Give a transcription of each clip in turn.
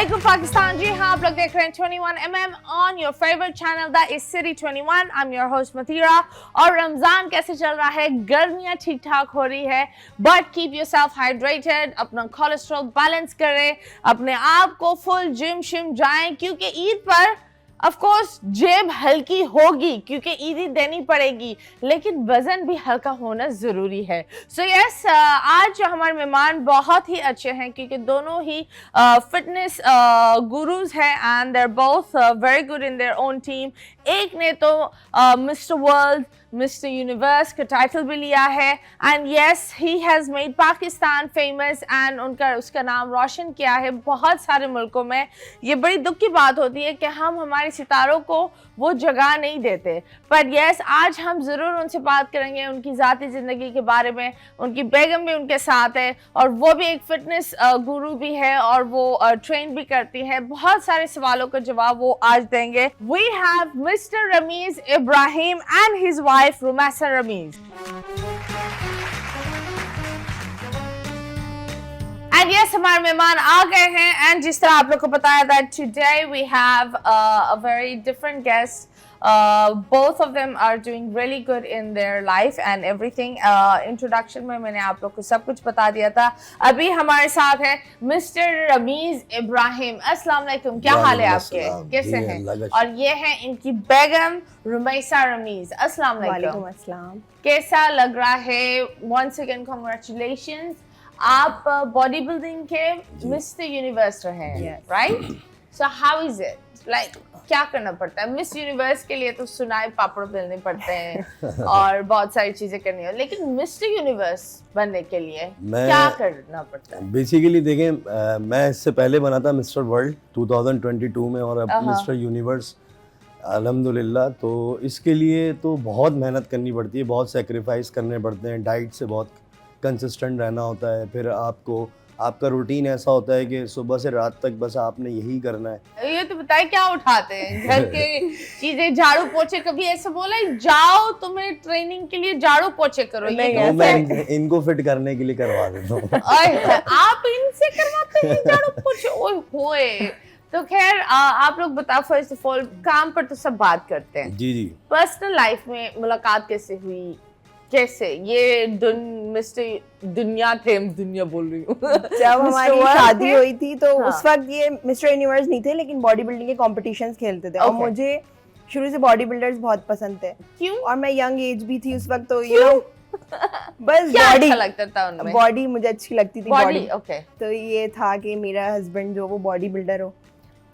Assalamualaikum Pakistan जी हाँ आप लोग देख रहे हैं 21mm on your favorite channel that is City 21. I'm your host Mathira और रमज़ान कैसे चल रहा है? गर्मियाँ ठीक ठाक हो रही है but keep yourself hydrated, अपना कोलेस्ट्रॉल बैलेंस करें, अपने आप को फुल जिम शिम जाएं क्योंकि ईद पर ऑफ कोर्स जेब हल्की होगी क्योंकि ईदी देनी पड़ेगी लेकिन वजन भी हल्का होना जरूरी है। सो यस आज हमारे मेहमान बहुत ही अच्छे हैं क्योंकि दोनों ही फिटनेस गुरुज हैं and they're both very good in their own team. एक ने तो मिस्टर वर्ल्ड मिस्टर यूनिवर्स का टाइटल भी लिया है and yes he has made Pakistan famous and उसका नाम रोशन किया है बहुत सारे मुल्कों में। ये बड़ी दुख की बात होती है कि हम हमारे सितारों को वो जगह नहीं देते पर यस आज हम ज़रूर उनसे बात करेंगे उनकी ज़ाती ज़िंदगी के बारे में। उनकी बेगम भी उनके साथ है और वो भी एक फिटनेस गुरु भी है और वो ट्रेन भी करती है। बहुत सारे सवालों का जवाब वो आज देंगे। We have mister Rameez Ibrahim and his wife Rumaisa Rameez. And yes हमारे मेहमान आ गए हैं एंड जिस तरह आप लोग को बताया that today we have a very different guest. Both of them are doing really good in their life and everything. Introduction में मैंने आप लोग को सब कुछ बता दिया था। अभी हमारे साथ है मिस्टर रमीज इब्राहिम। अस्सलाम वालेकुम, क्या हाल है आपके? कैसे हैं? और ये है इनकी बेगम रुमैसा रमीज। अस्सलाम वालेकुम। अस्सलाम। कैसा लग रहा है? Once again congratulations, आप बॉडी बिल्डिंग के मिस्टर यूनिवर्स रहे हैं, right? So how is it like? क्या करना पड़ता है मिस यूनिवर्स के लिए? तो सुनाए पापड़ बेलने पड़ते हैं और बहुत सारी चीजें करनी है लेकिन मिस्टर यूनिवर्स बनने के लिए क्या करना पड़ता है? बेसिकली देखें मैं इससे पहले बना था मिस्टर वर्ल्ड 2022 में और अब मिस्टर यूनिवर्स अल्हम्दुलिल्लाह। तो इसके लिए तो बहुत मेहनत करनी पड़ती है, बहुत सेक्रीफाइस करने पड़ते हैं, डाइट से बहुत कंसिस्टेंट रहना होता है। फिर आपका रूटीन ऐसा होता है कि सुबह से रात तक बस आपने यही करना है। ये तो बताए क्या उठाते हैं घर के चीजें, झाड़ू पोछे? कभी ऐसा बोला जाओ तुम्हें ट्रेनिंग के लिए झाड़ू पोछे करो? नहीं, मैं इनको फिट करने के लिए करवा देता हूँ। आप इनसे करवाते हैं झाड़ू पोछे? ओए होए। तो खैर आप लोग बताओ फर्स्ट ऑफ ऑल, काम पर तो सब बात करते हैं, जी जी, पर्सनल लाइफ में मुलाकात कैसे हुई? कैसे ये मिस्टर दुनिया थे, दुनिया बोल रही हूँ जब हमारी शादी हुई थी तो उस वक्त ये मिस्टर यूनिवर्स नहीं थे लेकिन बॉडी बिल्डिंग के कॉम्पिटिशन्स खेलते थे और मुझे शुरू से बॉडी बिल्डर्स बहुत पसंद थे। क्यों? और मैं यंग एज भी थी उस वक्त तो यू नो बस बॉडी अच्छा लगता था उनमें, बॉडी मुझे अच्छी लगती थी बॉडी। ओके। तो ये था कि मेरा हस्बैंड जो वो बॉडी बिल्डर हो।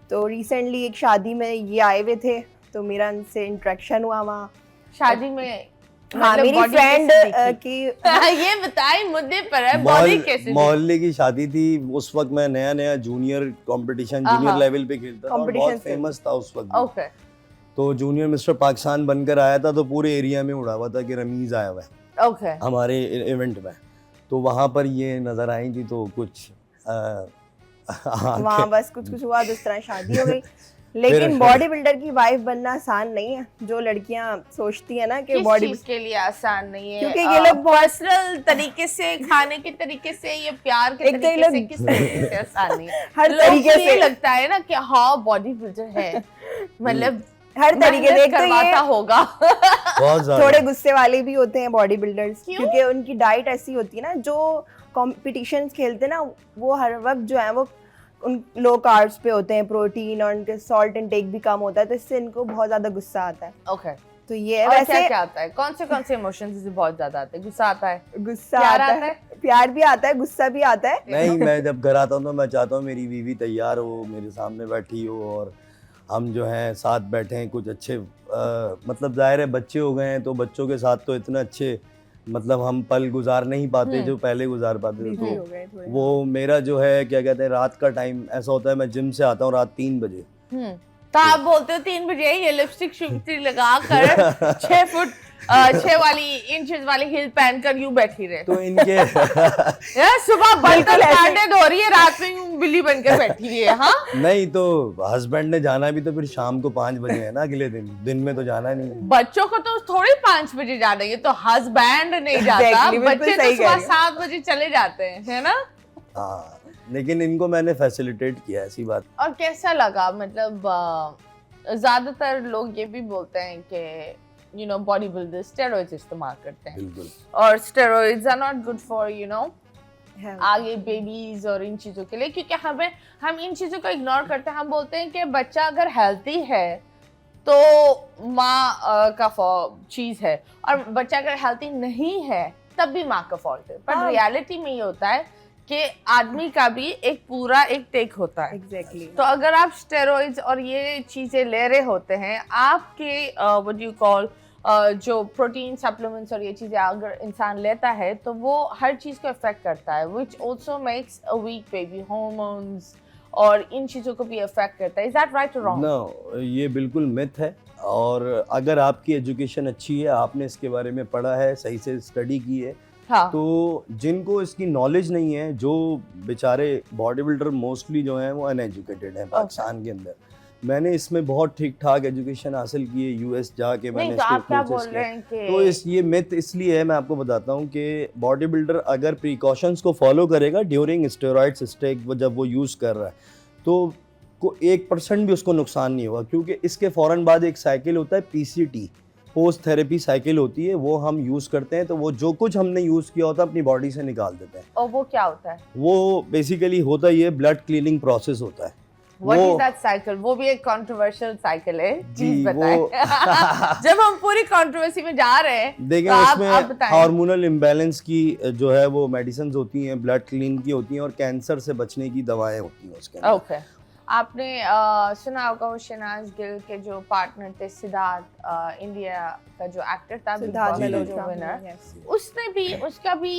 तो रिसेंटली एक शादी में ये आए हुए थे तो मेरा उनसे इंटरेक्शन हुआ वहाँ शादी में। हाँ, मेरी फ्रेंड की ये बताए मुद्दे पर है बॉडी कैसे? मोहल्ले की शादी थी उस वक्त, मैं नया जूनियर कंपटीशन जूनियर लेवल पे खेलता था और बहुत फेमस था उस वक्त। ओके। तो जूनियर मिस्टर पाकिस्तान बनकर आया था तो पूरे एरिया में उड़ा हुआ था कि रमीज आया हुआ है ओके हमारे इवेंट में। तो वहाँ पर ये नजर आई थी तो कुछ वहाँ बस कुछ हुआ तो इस तरह शादी हो गई। लेकिन बॉडी बिल्डर की वाइफ बनना आसान नहीं है जो लड़कियां सोचती है ना कि बॉडी के लिए आसान नहीं है क्योंकि ये लोग पर्सनल तरीके से, खाने के तरीके से, ये प्यार के तरीके से, किस तरीके से आसान नहीं है। हर तरीके से लगता है ना कि हाँ बॉडी बिल्डर है, मतलब हर तरीके से करवाता होगा। थोड़े गुस्से वाले भी होते हैं बॉडी बिल्डर्स क्योंकि उनकी डाइट ऐसी होती है ना, जो कॉम्पिटिशन्स खेलते हैं ना वो हर वक्त जो है वो उन लो कार्ब्स पे होते हैं, प्रोटीन और उनके सॉल्ट इनटेक भी कम होता है तो इससे इनको बहुत ज्यादा गुस्सा आता है। ओके। तो ये और वैसे क्या आता है? कौन से इमोशंस से बहुत ज्यादा आते हैं? गुस्सा आता है, गुस्सा आता है, प्यार भी आता है, गुस्सा भी आता है। नहीं, मैं जब घर आता हूँ तो मैं चाहता हूँ मेरी बीवी तैयार हो, मेरे सामने बैठी हो और हम जो हैं साथ बैठे हैं कुछ अच्छे मतलब जाहिर है बच्चे हो गए हैं तो बच्चों के साथ तो इतना अच्छे मतलब हम पल गुजार नहीं पाते जो पहले गुजार पाते थे। तो वो मेरा जो है क्या कहते हैं रात का टाइम ऐसा होता है, मैं जिम से आता हूँ रात 3 बजे। तो आप बोलते हो 3 बजे ये लिपस्टिक लगा कर 6 फुट 6 वाली इंचेस वाली हिल पहनकर यूं बैठी रहे तो इनके सुबह बर्तन कांटे धो रही है, रात में यूं बिल्ली बनकर बैठी है। हाँ नहीं तो हस्बैंड ने जाना भी तो फिर शाम को 5 बजे है ना, अगले दिन में तो जाना नहीं है। बच्चों को तो थोड़ी 5 बजे जाना है, तो हस्बैंड नहीं जाता, बच्चे तो सुबह 7 बजे चले जाते हैं, है ना? हाँ लेकिन इनको मैंने फैसिलिटेट किया, ऐसी बात। और कैसा लगा, मतलब ज्यादातर लोग ये भी बोलते हैं कि बॉडी बिल्डर स्टेरॉइड्स इस्तेमाल करते हैं, बिल्कुल, और steroids are not good for आगे बेबीज और इन चीज़ों के लिए, क्योंकि हम इन चीज़ों को इग्नोर करते हैं। हम बोलते हैं कि बच्चा अगर हेल्थी है तो माँ का चीज़ है, और बच्चा अगर हेल्थी नहीं है तब भी माँ का फॉल्ट है। पर रियलिटी में ये होता है कि आदमी का भी एक पूरा एक टेक होता है। एग्जैक्टली। तो अगर आप स्टेरॉइड्स और ये चीज़ें ले रहे होते हैं, आपके व्हाट यू कॉल जो प्रोटीन सप्लीमेंट्स और ये चीज़ें अगर इंसान लेता है तो वो हर चीज़ को अफेक्ट करता है, which also makes a weak baby, hormones और इन चीज़ों को भी अफेक्ट करता है। इज दैट राइट और रॉन्ग? नो, ये बिल्कुल मिथ है। और अगर आपकी एजुकेशन अच्छी है, आपने इसके बारे में पढ़ा है, सही से स्टडी की है, हाँ। तो जिनको इसकी नॉलेज नहीं है, जो बेचारे बॉडी बिल्डर मोस्टली जो हैं वो अनएजुकेटेड हैं पाकिस्तान के अंदर। मैंने इसमें बहुत ठीक ठाक एजुकेशन हासिल की है, यूएस जाके मैंने तो आप इसके क्या कोर्सेज बोल रहे किए। हैं कि तो ये मिथ इसलिए है, मैं आपको बताता हूँ कि बॉडी बिल्डर अगर प्रिकॉशंस को फॉलो करेगा ड्यूरिंग स्टेरॉइड्स स्टेक जब वो यूज़ कर रहा है, तो 1% भी उसको नुकसान नहीं होगा, क्योंकि इसके फ़ौरन बाद एक साइकिल होता है पीसीटी, पोस्ट थेरेपी साइकिल होती है, वो हम यूज़ करते हैं। तो वो जो कुछ हमने यूज़ किया होता है अपनी बॉडी से निकाल देते हैं। और वो क्या होता है? वो बेसिकली होता ये ब्लड क्लीनिंग प्रोसेस होता है। What is that cycle? वो भी एक कंट्रोवर्शियल साइकिल है, जी, प्लीज बताएं। जब हम पूरी कंट्रोवर्सी में जा रहे हैं, देखिए, तो उसमें आप बताएं। हार्मोनल इम्बैलेंस की जो है वो मेडिसिन होती हैं, ब्लड क्लीन की होती हैं, और कैंसर से बचने की दवाएं होती हैं उसके अंदर। ओके। आपने सुना होगा वो शहनाज गिल के जो पार्टनर थे सिद्धार्थ, इंडिया का जो एक्टर था, बिग बॉस में जो विनर, उसका भी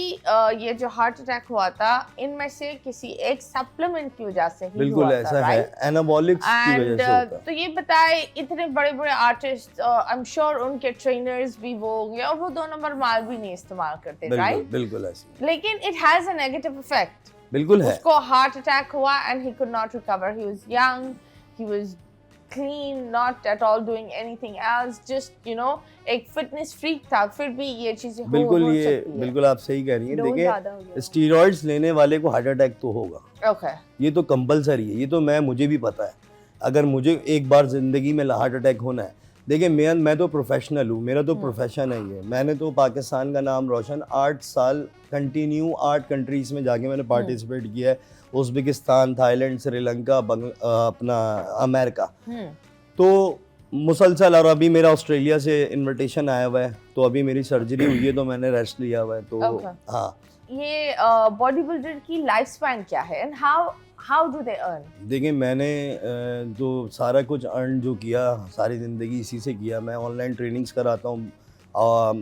ये जो हार्ट अटैक हुआ था, इनमें से किसी एक सप्लीमेंट की वजह से ही बिल्कुल हुआ ऐसा था, है, राइट? एनाबॉलिक्स की वजह से होता है। तो ये बताए, इतने बड़े बड़े आर्टिस्ट, आई एम श्योर उनके ट्रेनर्स भी वो हो गए, और वो 2 नंबर माल भी नहीं इस्तेमाल करते, राइट? बिल्कुल ऐसे, लेकिन it has a negative effect. बिल्कुल है। उसको हार्ट अटैक हुआ and he could not recover. He was young, he was clean, not at all doing anything else, just एक फिटनेस फ्रीक था। फिर भी ये चीजें हो बिल्कुल सकती ये है। बिल्कुल आप सही कह रही हैं। डोज ज़्यादा हो देखिए, गया। स्टीरॉइड्स लेने वाले को हार्ट अटैक तो होगा, ओके। ये तो कंपलसरी है, ये तो मुझे भी पता है। अगर मुझे एक बार जिंदगी में हार्ट अटैक होना है, देखिए मैं तो प्रोफेशनल हूँ, मेरा तो प्रोफेशन है ये। मैंने तो पाकिस्तान का नाम रोशन 8 साल कंटिन्यू 8 कंट्रीज़ में जाके मैंने पार्टिसिपेट किया है, उज़्बेकिस्तान, थाईलैंड, श्रीलंका, अपना अमेरिका, तो मुसलसल। और अभी मेरा ऑस्ट्रेलिया से इनविटेशन आया हुआ है, तो अभी मेरी सर्जरी हुई है, तो मैंने रेस्ट लिया हुआ है। तो हाँ, ये बॉडी बिल्डर की लाइफ स्पैन क्या है and how do they earn? देखिए, मैंने जो सारा कुछ अर्न जो किया, सारी ज़िंदगी इसी से किया। मैं ऑनलाइन ट्रेनिंग्स कराता हूँ,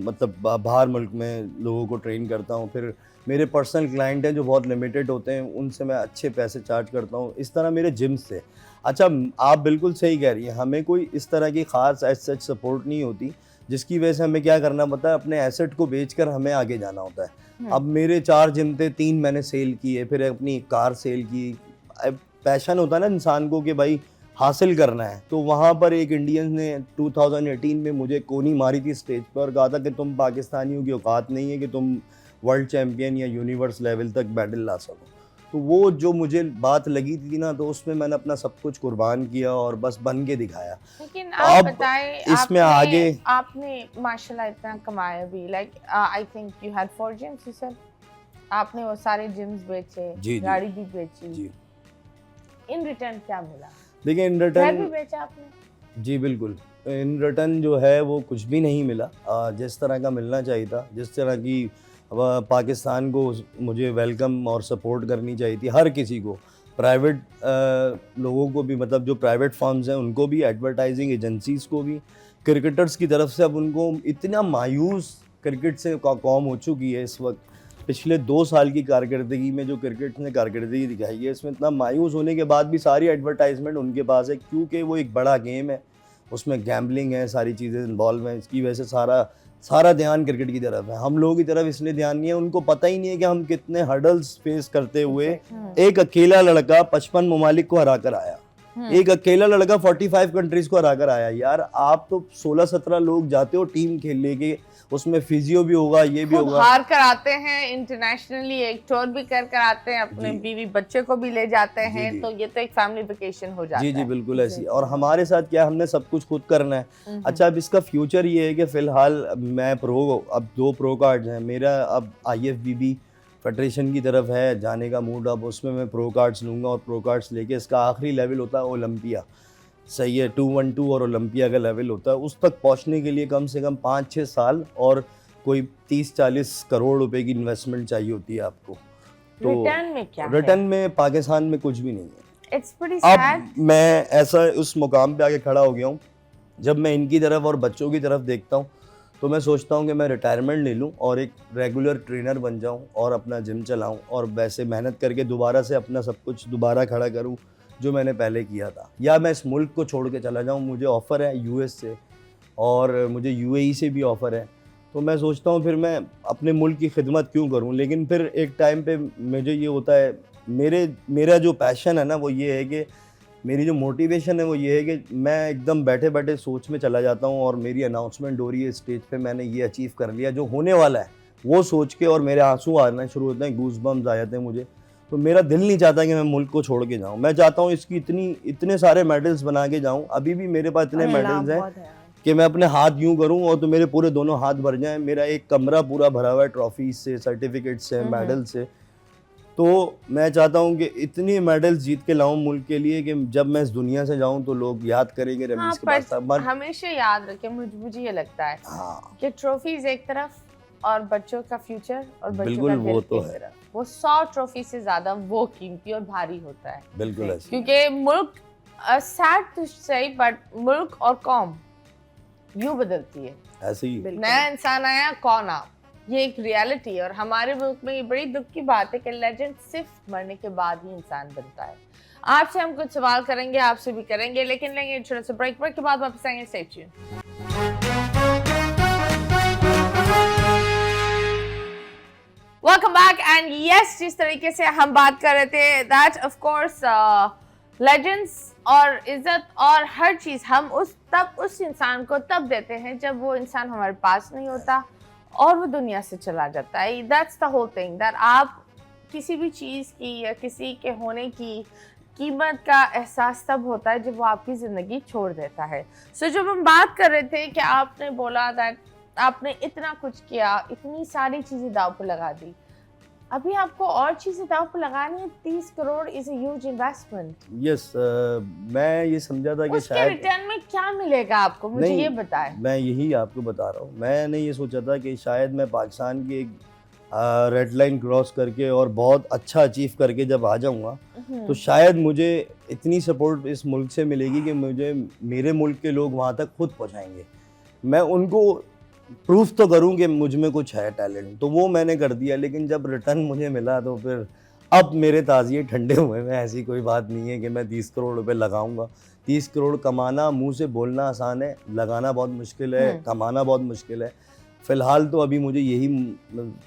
मतलब बाहर मुल्क में लोगों को ट्रेन करता हूँ। फिर मेरे पर्सनल क्लाइंट हैं जो बहुत लिमिटेड होते हैं, उनसे मैं अच्छे पैसे चार्ज करता हूँ। इस तरह मेरे जिम से। अच्छा, आप बिल्कुल सही कह रही हैं, हमें कोई इस तरह की ख़ास एज सच सपोर्ट नहीं होती, जिसकी वजह से हमें क्या करना पड़ता है, अपने एसेट को बेचकर हमें आगे जाना होता है। अब मेरे 4 जिम थे, 3 मैंने सेल किए, फिर अपनी कार सेल की। पैशन होता है ना इंसान को कि भाई हासिल करना है। तो वहाँ पर एक इंडियन ने 2018 में मुझे कोनी मारी थी स्टेज पर और कहा था कि तुम पाकिस्तानियों की औकात नहीं है कि तुम वर्ल्ड चैम्पियन या यूनिवर्स लेवल तक मेडल ला सको। तो वो जो मुझे बात लगी थी ना, तो उसमें मैंने अपना सब कुछ कुर्बान किया और बस बन के दिखाया। लेकिन आप अब बताएं, इसमें आगे आपने माशाल्लाह इतना कमाया भी, like I think you had 4 gyms, you said. आपने वो सारे जिम्स बेचे, गाड़ी भी बेची जी। इन रिटर्न क्या मिला? देखिए, इन घर भी रिटर्न, बेचा आपने? जी बिल्कुल, इन रिटर्न जो है वो कुछ भी नहीं मिला जिस तरह का मिलना चाहिए था। जिस तरह की पाकिस्तान को मुझे वेलकम और सपोर्ट करनी चाहिए थी, हर किसी को, प्राइवेट लोगों को भी, मतलब जो प्राइवेट फर्म्स हैं उनको भी, एडवर्टाइजिंग एजेंसीज़ को भी, क्रिकेटर्स की तरफ से। अब उनको इतना मायूस क्रिकेट से कौम हो चुकी है इस वक्त। पिछले 2 साल की कारकर्दगी में जो क्रिकेट ने कारकर्दगी दिखाई है, इसमें इतना मायूस होने के बाद भी सारी एडवर्टाइजमेंट उनके पास है, क्योंकि वो एक बड़ा गेम है, उसमें गैम्बलिंग है, सारी चीज़ें इन्वॉल्व हैं। इसकी वजह से सारा ध्यान क्रिकेट की तरफ है। हम लोगों की तरफ इसलिए ध्यान नहीं है, उनको पता ही नहीं है कि हम कितने हर्डल्स फेस करते हुए एक अकेला लड़का 55 ममालिक को हरा कर आया। एक अकेला लड़का 45 कंट्रीज को हरा कर आया। यार, आप तो 16-17 लोग जाते हो टीम खेलने के, उसमें फिजियो भी होगा, ये भी खूब होगा। हार कर आते हैं, इंटरनेशनली एक टूर भी कर आते हैं, अपने जी। बीवी बच्चे को भी ले जाते जी, हैं, जी। तो ये तो एक फैमिली वेकेशन हो जाता जी जी है। बिल्कुल ऐसी। और हमारे साथ क्या, हमने सब कुछ खुद करना है। अच्छा, अब इसका फ्यूचर ये है कि फ़िलहाल मैं अब 2 प्रो कार्ड्स हैं मेरा। अब IFBB फेडरेशन की तरफ है जाने का मूड, अब उसमें मैं प्रो कार्ड्स लूँगा और प्रो कार्ड्स लेके इसका आखिरी लेवल होता है ओलंपिया। सही है, 212 और ओलंपिया का लेवल होता है। उस तक पहुँचने के लिए कम से कम 5-6 साल और कोई 30-40 करोड़ रुपए की इन्वेस्टमेंट चाहिए होती है आपको। तो रिटर्न में क्या है? रिटर्न में पाकिस्तान में कुछ भी नहीं है। It's pretty sad. अब मैं ऐसा उस मुकाम पे आके खड़ा हो गया हूँ, जब मैं इनकी तरफ और बच्चों की तरफ देखता हूँ तो मैं सोचता हूँ कि मैं रिटायरमेंट ले लूँ और एक रेगुलर ट्रेनर बन जाऊँ और अपना जिम चलाऊँ और वैसे मेहनत करके दोबारा से अपना सब कुछ दोबारा खड़ा करूँ जो मैंने पहले किया था। या मैं इस मुल्क को छोड़ के चला जाऊँ। मुझे ऑफ़र है US से और मुझे UAE से भी ऑफ़र है, तो मैं सोचता हूँ फिर मैं अपने मुल्क की खिदमत क्यों करूँ। लेकिन फिर एक टाइम पे मुझे ये होता है, मेरा जो पैशन है ना वो ये है कि मेरी जो मोटिवेशन है वो ये है कि मैं एकदम बैठे बैठे सोच में चला जाता हूँ और मेरी अनाउंसमेंट हो रही है स्टेज पे, मैंने ये अचीव कर लिया जो होने वाला है वो सोच के, और मेरे आंसू आना शुरू होते हैं, गूज बम्स आ जाते हैं मुझे। तो मेरा दिल नहीं चाहता कि मैं मुल्क को छोड़ के जाऊँ। मैं चाहता हूँ इसकी इतने सारे मेडल्स बना के जाऊँ। अभी भी मेरे पास इतने मेडल्स हैं कि मैं अपने हाथ यूँ करूँ और तो मेरे पूरे दोनों हाथ भर जाएं। मेरा एक कमरा पूरा भरा हुआ है ट्रॉफी से, सर्टिफिकेट से, मेडल से। तो मैं चाहता हूँ कि इतनी मेडल्स जीत के लाऊं मुल्क के लिए कि जब मैं इस दुनिया से जाऊं तो लोग याद करेंगे रमीज के पास था। हमेशा याद रखें, मुझे ये लगता है कि ट्रॉफीज एक तरफ और बच्चों का फ्यूचर और बच्चों का दिल एक तरफ, वो 100 ट्रॉफी से ज्यादा वो कीमती और भारी होता है। बिल्कुल ऐसे, क्योंकि मुल्क सैड टू से बट मुल्क और कौम यूं बदलती है। ऐसे ही नया इंसान आया, कौन आप, ये एक रियलिटी है। और हमारे मुल्क में ये बड़ी दुख की बात है कि लेजेंड सिर्फ मरने के बाद ही इंसान बनता है। आपसे हम कुछ सवाल करेंगे, आपसे भी करेंगे, लेकिन लेंगे छोटा सा ब्रेक के बाद वापस आएंगे। Stay tuned. Welcome back. And yes, जिस तरीके से हम बात कर रहे थे दैट ऑफ कोर्स लेजेंड्स और इज्जत और हर चीज हम उस इंसान को तब देते हैं जब वो इंसान हमारे पास नहीं होता और वो दुनिया से चला जाता है। That's the whole thing, that आप किसी भी चीज़ की या किसी के होने की कीमत का एहसास तब होता है जब वो आपकी ज़िंदगी छोड़ देता है। सो जब हम बात कर रहे थे कि आपने बोला दैट आपने इतना कुछ किया, इतनी सारी चीज़ें दांव पर लगा दी, अभी आपको और चीज़ें दांव पर लगानी है। 30 crore is a huge investment. Yes, मैं ये समझा था कि शायद रिटर्न में क्या मिलेगा आपको, मुझे ये बताएं। मैं यही आपको बता रहा हूँ। मैंने ये सोचा था कि शायद मैं पाकिस्तान की एक रेड लाइन क्रॉस करके और बहुत अच्छा अचीव करके जब आ जाऊँगा तो शायद मुझे इतनी सपोर्ट इस मुल्क से मिलेगी कि मुझे मेरे मुल्क के लोग वहाँ तक खुद पहुँचाएंगे। मैं उनको प्रूफ तो करूं कि मुझ में कुछ है टैलेंट, तो वो मैंने कर दिया। लेकिन जब रिटर्न मुझे मिला तो फिर अब मेरे ताज़िए ठंडे हुए हैं। ऐसी कोई बात नहीं है कि मैं 30 करोड़ रुपए लगाऊंगा। 30 करोड़ कमाना मुंह से बोलना आसान है, लगाना बहुत मुश्किल है, कमाना बहुत मुश्किल है। फ़िलहाल तो अभी मुझे यही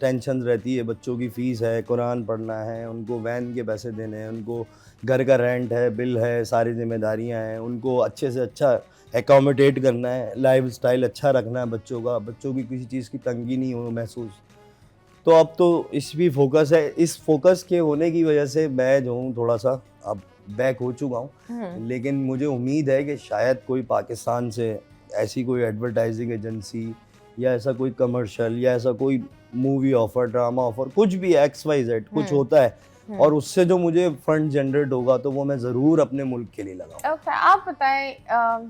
टेंशन रहती है, बच्चों की फ़ीस है, कुरान पढ़ना है, उनको वैन के पैसे देने हैं, उनको घर का रेंट है, बिल है, सारी जिम्मेदारियाँ हैं, उनको अच्छे से अच्छा एकोमोडेट करना है, लाइफ स्टाइल अच्छा रखना है बच्चों की किसी चीज़ की तंगी नहीं हो महसूस। तो अब तो इस भी फोकस है। इस फोकस के होने की वजह से मैं जो हूँ थोड़ा सा अब बैक हो चुका हूँ। लेकिन मुझे उम्मीद है कि शायद कोई पाकिस्तान से ऐसी कोई एडवर्टाइजिंग एजेंसी या ऐसा कोई कमर्शियल या ऐसा कोई मूवी ऑफर, ड्रामा ऑफर, कुछ भी XYZ कुछ होता है और उससे जो मुझे फंड जनरेट होगा तो वो मैं ज़रूर अपने मुल्क के लिए लगाऊंगा। ओके, आप बताएं,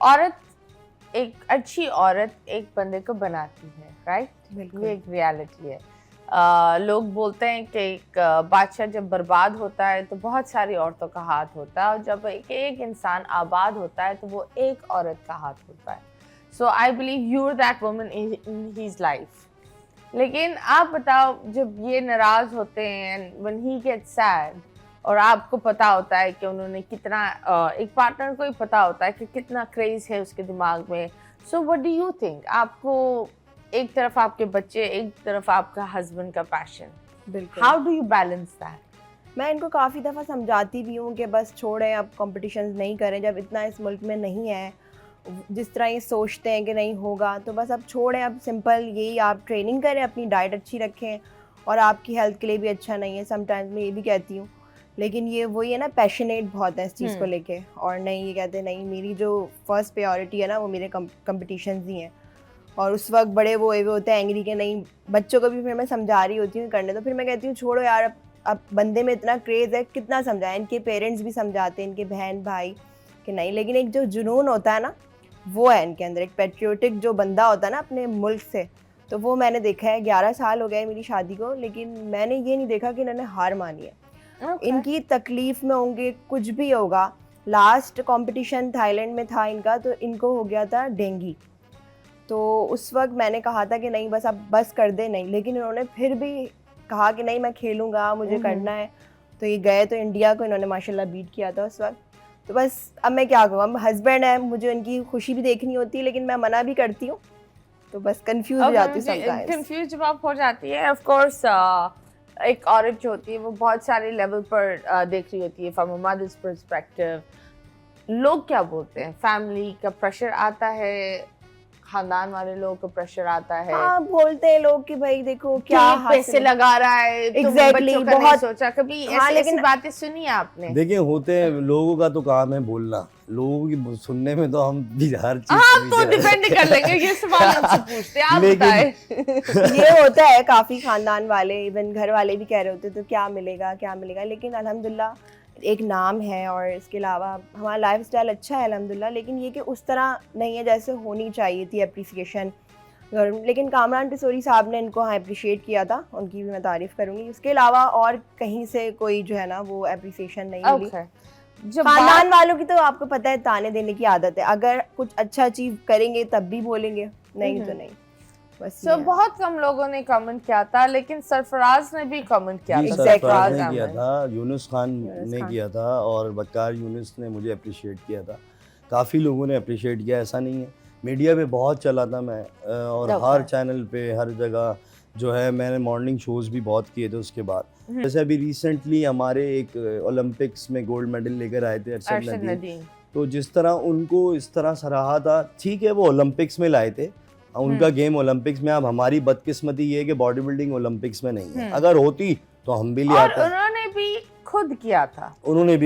औरत, एक अच्छी औरत एक बंदे को बनाती है, राइट? ये एक रियलिटी है। लोग बोलते हैं कि एक बादशाह जब बर्बाद होता है तो बहुत सारी औरतों का हाथ होता है, और जब एक इंसान आबाद होता है तो वो एक औरत का हाथ होता है। So I believe you are that woman in his life. लेकिन आप बताओ, जब ये नाराज होते हैं, व्हेन ही गेट्स सैड, और आपको पता होता है कि उन्होंने कितना, एक पार्टनर को ही पता होता है कि कितना क्रेज है उसके दिमाग में। So what do you think? आपको एक तरफ आपके बच्चे, एक तरफ आपका हस्बैंड का पैशन, बिल्कुल, how do you balance that? मैं इनको काफ़ी दफ़ा समझाती भी हूँ कि बस छोड़ें, अब कॉम्पिटिशन नहीं करें, जब इतना इस मुल्क में नहीं है। जिस तरह ये सोचते हैं कि नहीं होगा, तो बस अब छोड़ें। अब सिंपल यही आप ट्रेनिंग करें, अपनी डाइट अच्छी रखें, और आपकी हेल्थ के लिए भी अच्छा नहीं है। समटाइम्स मैं ये भी कहती हूँ, लेकिन ये वही है ना, पैशनेट बहुत है इस चीज़ को लेके, और नहीं ये कहते नहीं मेरी जो फर्स्ट प्रायोरिटी है ना वो मेरे कंपटीशंस ही हैं। और उस वक्त बड़े वो होते हैं एंग्री के, नहीं बच्चों को भी फिर मैं समझा रही होती हूँ करने, तो फिर मैं कहती हूँ छोड़ो यार, अब बंदे में इतना क्रेज़ है, कितना समझाएं। इनके पेरेंट्स भी समझाते हैं, इनके बहन भाई कि नहीं, लेकिन एक जो जुनून होता है ना वो है इनके अंदर, एक पेट्रियोटिक जो बंदा होता है ना अपने मुल्क से, तो वो मैंने देखा है। 11 साल हो गए मेरी शादी को, लेकिन मैंने ये नहीं देखा कि इन्होंने हार मानी है। इनकी तकलीफ़ में होंगे, कुछ भी होगा। लास्ट कंपटीशन थाईलैंड में था इनका, तो इनको हो गया था डेंगू। तो उस वक्त मैंने कहा था कि नहीं बस अब बस कर दे, नहीं, लेकिन इन्होंने फिर भी कहा कि नहीं मैं खेलूँगा, मुझे करना है। तो ये गए, तो इंडिया को इन्होंने माशाल्लाह बीट किया था उस वक्त। तो बस अब मैं क्या कहूँ, अब हस्बैंड है, मुझे उनकी खुशी भी देखनी होती है, लेकिन मैं मना भी करती हूँ, तो बस कंफ्यूज हो जाती हूँ समटाइम्स। कंफ्यूज जब आप हो जाती है, ऑफ कोर्स एक औरत जो होती है वो बहुत सारे लेवल पर देख रही होती है, फ्रॉम अ मदर्स पर्सपेक्टिव। लोग क्या बोलते हैं, फैमिली का प्रेशर आता है, खानदान वाले लोगों को प्रेशर आता है। हाँ, बोलते हैं लोग कि भाई देखो क्या पैसे लगा रहा है, एग्जैक्टली बच्चों का नहीं सोचा कभी। हाँ, ऐसी बातें सुनी है आपने? देखिए होते हैं, लोगों का तो काम है बोलना, लोगों की सुनने में तो हम भी हर चीज हम तो डिपेंड कर लेंगे, ये सवाल हमसे पूछते हैं, आप बताएं। ये होता है, काफी खानदान वाले, इवन घर वाले भी कह रहे होते तो क्या मिलेगा क्या मिलेगा, लेकिन अल्हम्दुलिल्लाह एक नाम है, और इसके अलावा हमारा लाइफस्टाइल अच्छा है अल्हम्दुलिल्लाह, लेकिन ये कि उस तरह नहीं है जैसे होनी चाहिए थी अप्रिसिएशन। लेकिन कामरान पिसोरी साहब ने इनको हाँ अप्रिशिएट किया था, उनकी भी मैं तारीफ़ करूँगी। उसके अलावा और कहीं से कोई जो है ना वो अप्रिसिएशन नहीं मिली। खानदान वालों की तो आपको पता है ताने देने की आदत है, अगर कुछ अच्छा अचीव करेंगे तब भी बोलेंगे, नहीं तो नहीं। बस बहुत कम लोगों ने कमेंट किया था, लेकिन सरफराज ने भी कमेंट किया था। सरफराज ने किया था, यूनुस खान ने किया था, और बक्कार यूनुस ने मुझे अप्रिशिएट किया था। काफ़ी लोगों ने अप्रिशिएट किया, ऐसा नहीं है। मीडिया पे बहुत चला था मैं, और हर चैनल पे हर जगह जो है, मैंने मॉर्निंग शोज़ भी बहुत किए थे उसके बाद। जैसे अभी रिसेंटली हमारे एक ओलंपिक्स में गोल्ड मेडल लेकर आए थे अरशद नदीम, तो जिस तरह उनको इस तरह सराहा था, ठीक है वो ओलंपिक्स में लाए थे, उनका गेम ओलंपिक्स में। अब हमारी बदकिस्मती ये है कि बॉडी बिल्डिंग ओलंपिक्स में नहीं है, अगर होती तो हम भी ले आते। उन्होंने भी खुद किया था, उन्होंने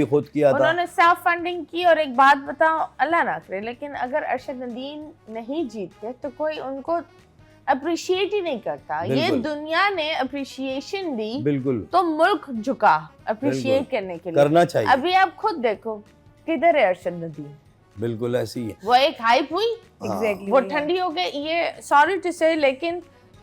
सेल्फ फंडिंग की। और एक बात बताओ, अल्लाह ना करे, लेकिन अगर अरशद नदीम नहीं जीतते तो कोई उनको अप्रिशिएट ही नहीं करता। ये दुनिया ने अप्रिशिएशन दी, बिल्कुल, तो मुल्क झुका अप्रिशिएट करने के लिए, करना चाहिए। अभी आप खुद देखो किधर है अरशद नदीम, बिल्कुल ऐसी है। वो एक हाइप हुई, एग्जैक्टली वो ठंडी हो गई। ये सॉरी टू से, लेकिन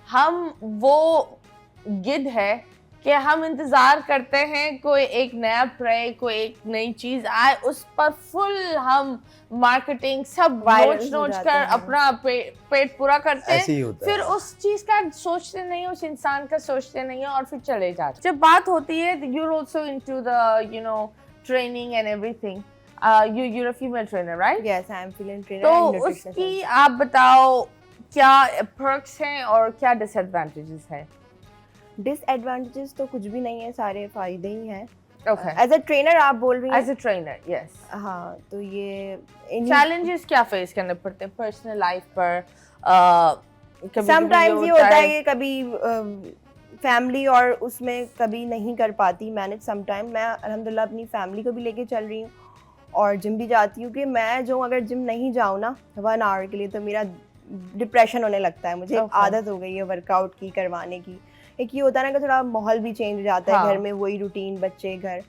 हम वो गिद्ध है कि हम इंतजार करते हैं कोई एक नया प्रे, कोई एक नई चीज आए, उस पर फुल हम मार्केटिंग सब नोच कर अपना पेट पूरा करते हैं, फिर उस चीज का सोचते नहीं, उस इंसान का सोचते नहीं और फिर चले जाते। जब बात होती है, you're also into the training and everything. You're a female trainer, right? Yes, I am female trainer. तो उसकी आप बताओ क्या perks हैं और क्या disadvantages हैं? डिसएडवांटेजेस तो कुछ भी नहीं है, सारे फायदे ही हैं। Okay. एज अ ट्रेनर आप बोल रही हैं? As a trainer, yes. हाँ, तो ये challenges क्या फेस करने पड़ते हैं पर्सनल लाइफ पर? समटाइम्स ये होता है कि कभी फैमिली और उसमें कभी नहीं कर पाती मैनेज। समटाइम मैं अल्हम्दुलिल्लाह अपनी फैमिली को भी लेके चल रही हूँ और जिम भी जाती हूँ, कि मैं जो अगर जिम नहीं जाऊँ ना 1 आवर के लिए तो मेरा डिप्रेशन होने लगता है। मुझे आदत हो गई है वर्कआउट की करवाने की। एक ये होता है ना कि थोड़ा माहौल भी चेंज हो जाता है, घर में वही रूटीन, बच्चे, घर।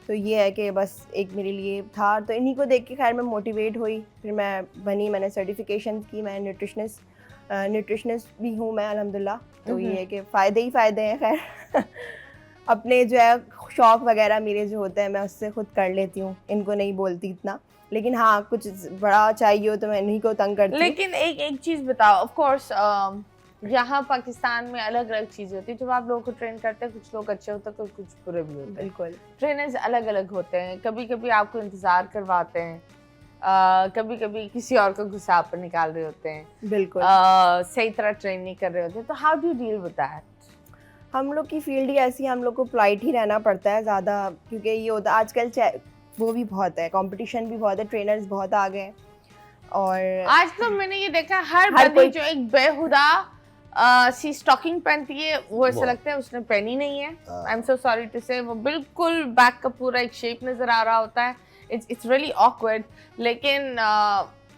तो ये है कि बस एक मेरे लिए था, तो इन्हीं को देख के खैर मैं मोटिवेट हुई, फिर मैं बनी, मैंने सर्टिफिकेशन की, मैं न्यूट्रिशनिस्ट भी हूँ मैं अल्हम्दुलिल्लाह। तो ये है कि फ़ायदे ही फ़ायदे हैं खैर। अपने जो है शौक़ वगैरह मेरे जो होते हैं मैं उससे खुद कर लेती हूँ, इनको नहीं बोलती इतना, लेकिन हाँ कुछ बड़ा चाहिए हो तो मैं इन्हीं को तंग करती हूँ। लेकिन एक चीज़ बताओ, ऑफ कोर्स यहाँ पाकिस्तान में अलग अलग चीज़ें होती है। जब आप लोगों को ट्रेन करते हैं कुछ लोग अच्छे होते हैं, कुछ बुरे भी होते हैं। बिल्कुल, ट्रेनर्स अलग अलग होते हैं, कभी कभी आपको इंतज़ार करवाते हैं, कभी कभी किसी और को गुस्सा पर निकाल रहे होते हैं, बिल्कुल सही तरह ट्रेन नहीं कर रहे होते हैं। तो how do deal with that? हम लोग की फील्ड ही ऐसी है, हम लोग को पोलाइट ही रहना पड़ता है ज़्यादा, क्योंकि ये होता है आजकल वो भी बहुत है, कंपटीशन भी बहुत है, ट्रेनर्स बहुत आ गए हैं और आज तो मैंने ये देखा हर हर बंदी कोई- जो एक बेहुदा सी स्टॉकिंग पहनती है वो ऐसा वो- लगता है उसने पहनी नहीं है। हाँ। I am so sorry to say, वो बिल्कुल बैक का पूरा एक शेप नजर आ रहा होता है। इट्स रियली ऑकवर्ड, लेकिन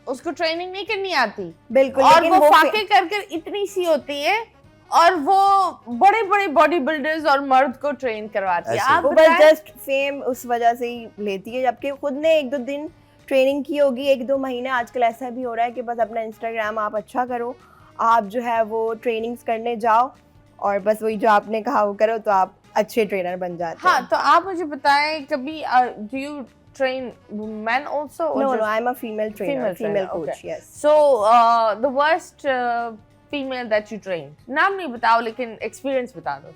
उसको ट्रेनिंग नहीं करनी आती बिल्कुल, और लेकिन वो वो फाके कर इतनी सी होती है और वो बड़े बड़े बॉडी बिल्डर्स और मर्द को ट्रेन करवाती है। ऐसे। आप वो बस बताएं। जस्ट फेम उस वजह से ही लेती है, जबकि खुद ने 1-2 दिन ट्रेनिंग की होगी, 1-2 महीने। आजकल ऐसा भी हो रहा है कि बस अपना इंस्टाग्राम आप अच्छा करो, आप जो है वो ट्रेनिंग्स करने जाओ और बस वही जो आपने कहा वो करो, तो आप अच्छे ट्रेनर बन जाते हाँ, हैं। तो आप मुझे बताएं कभी do you train men also or No, just no, I'm a female trainer, female coach, okay. yes. So the worst female that you trained, नाम नहीं बताओ लेकिन experience बता दो।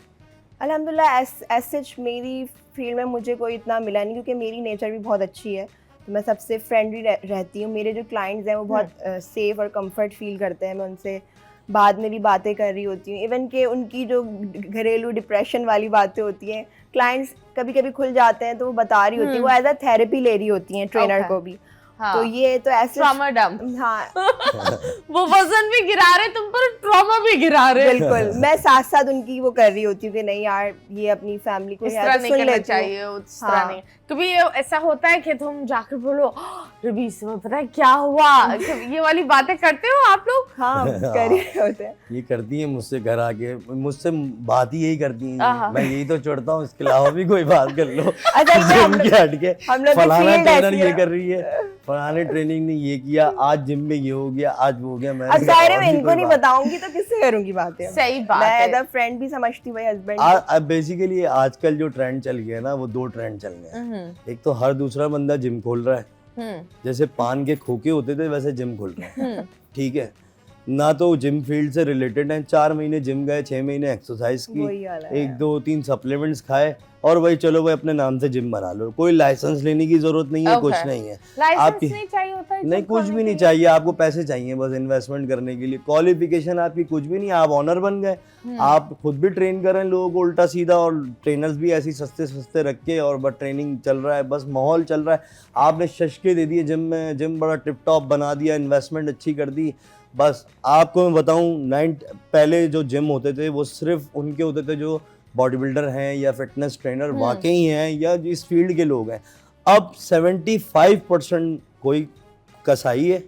अल्हम्दुलिल्लाह as such मेरी फील्ड में मुझे कोई इतना मिला नहीं, क्योंकि मेरी नेचर भी बहुत अच्छी है, तो मैं सबसे फ्रेंडली रहती हूँ। मेरे जो क्लाइंट्स हैं वो बहुत सेफ और कंफर्ट फील करते हैं। मैं उनसे बाद में भी बातें कर रही होती हूँ, इवन कि उनकी जो घरेलू डिप्रेशन वाली बातें होती हैं, क्लाइंट्स कभी कभी खुल जाते हैं तो वो बता रही होती हैं, वो एज अ थेरेपी ले रही होती हैं ट्रेनर Okay. को भी। हाँ, तो ये तो ऐसे trauma dump। हाँ वो वजन भी गिरा रहे तुम पर, ट्रॉमा भी गिरा रहे। बिल्कुल, मैं साथ साथ उनकी वो कर रही होती हूँ कि नहीं यार ये अपनी फैमिली को इस है तरह तो नहीं सुन करना लेती हूँ। चाहिए, उस तरह हाँ। नहीं। कभी ये ऐसा होता है कि तुम जाकर बोलो रबी तुम्हें पता है क्या हुआ, ये वाली बातें करते हो आप लोग? हाँ कर ही रहे होते हैं। ये करती है मुझसे घर आके, मुझसे बात ही यही करती आहा। है। मैं यही तो चढ़ता हूँ, इसके अलावा भी कोई बात कर लो। अच्छा, ये हम जिम लोग- के हट के हम लोग की फलाना field ट्रेनर ऐसी ये है। कर रही है, फलाने ट्रेनिंग ने ये किया, आज जिम में ये हो गया, आज वो हो गया। मैं अब सारे में इनको नहीं बताऊंगी तो किससे करूंगी बातें? सही बात मैं है। एज अ फ्रेंड भी समझती हूँ भाई हस्बैंड। अब बेसिकली आजकल जो ट्रेंड चल गया है ना, वो 2 ट्रेंड चल गए हैं। एक तो हर दूसरा बंदा जिम खोल रहा है, जैसे पान के खोखे होते थे वैसे जिम खोल रहे हैं। ठीक है ना, तो जिम फील्ड से रिलेटेड हैं, 4 महीने जिम गए, 6 महीने एक्सरसाइज वही की, वाला है। 1-2-3 सप्लीमेंट्स खाए और वही चलो भाई अपने नाम से जिम बना लो। कोई लाइसेंस लेने की जरूरत नहीं है, Okay. कुछ नहीं है। लाइसेंस आपकी- नहीं चाहिए होता है नहीं, जिम कुछ खोलने भी के नहीं लिए? चाहिए, आपको पैसे चाहिए बस इन्वेस्टमेंट करने के लिए। क्वालिफिकेशन आपकी कुछ भी नहीं, आप ऑनर बन गए, आप खुद भी ट्रेन कर रहे हैं लोगों को उल्टा सीधा, और ट्रेनर्स भी ऐसी सस्ते सस्ते रख के, और बस ट्रेनिंग चल रहा है, बस माहौल चल रहा है। आपने शशके दे दिए जिम में, जिम बड़ा टिप टॉप बना दिया, इन्वेस्टमेंट अच्छी कर दी। बस आपको मैं बताऊं, पहले जो जिम होते थे वो सिर्फ उनके होते थे जो बॉडी बिल्डर हैं या फिटनेस ट्रेनर वाकई हैं या इस फील्ड के लोग हैं। अब 75% कोई कसाई है,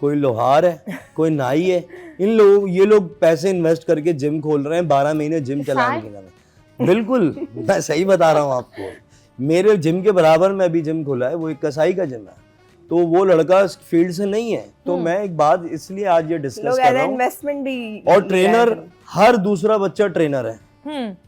कोई लोहार है, कोई नाई है। ये लोग पैसे इन्वेस्ट करके जिम खोल रहे हैं, 12 महीने जिम चलाने के नाम। बिल्कुल, मैं सही बता रहा हूँ आपको। मेरे जिम के बराबर में अभी जिम खोला है, वो एक कसाई का जिम है, तो वो लड़का इस फील्ड से नहीं है। तो मैं एक बात इसलिए आज ये डिस्कस लोग कर एज रहा हूँ, इन्वेस्टमेंट भी। और ट्रेनर, हर दूसरा बच्चा ट्रेनर है।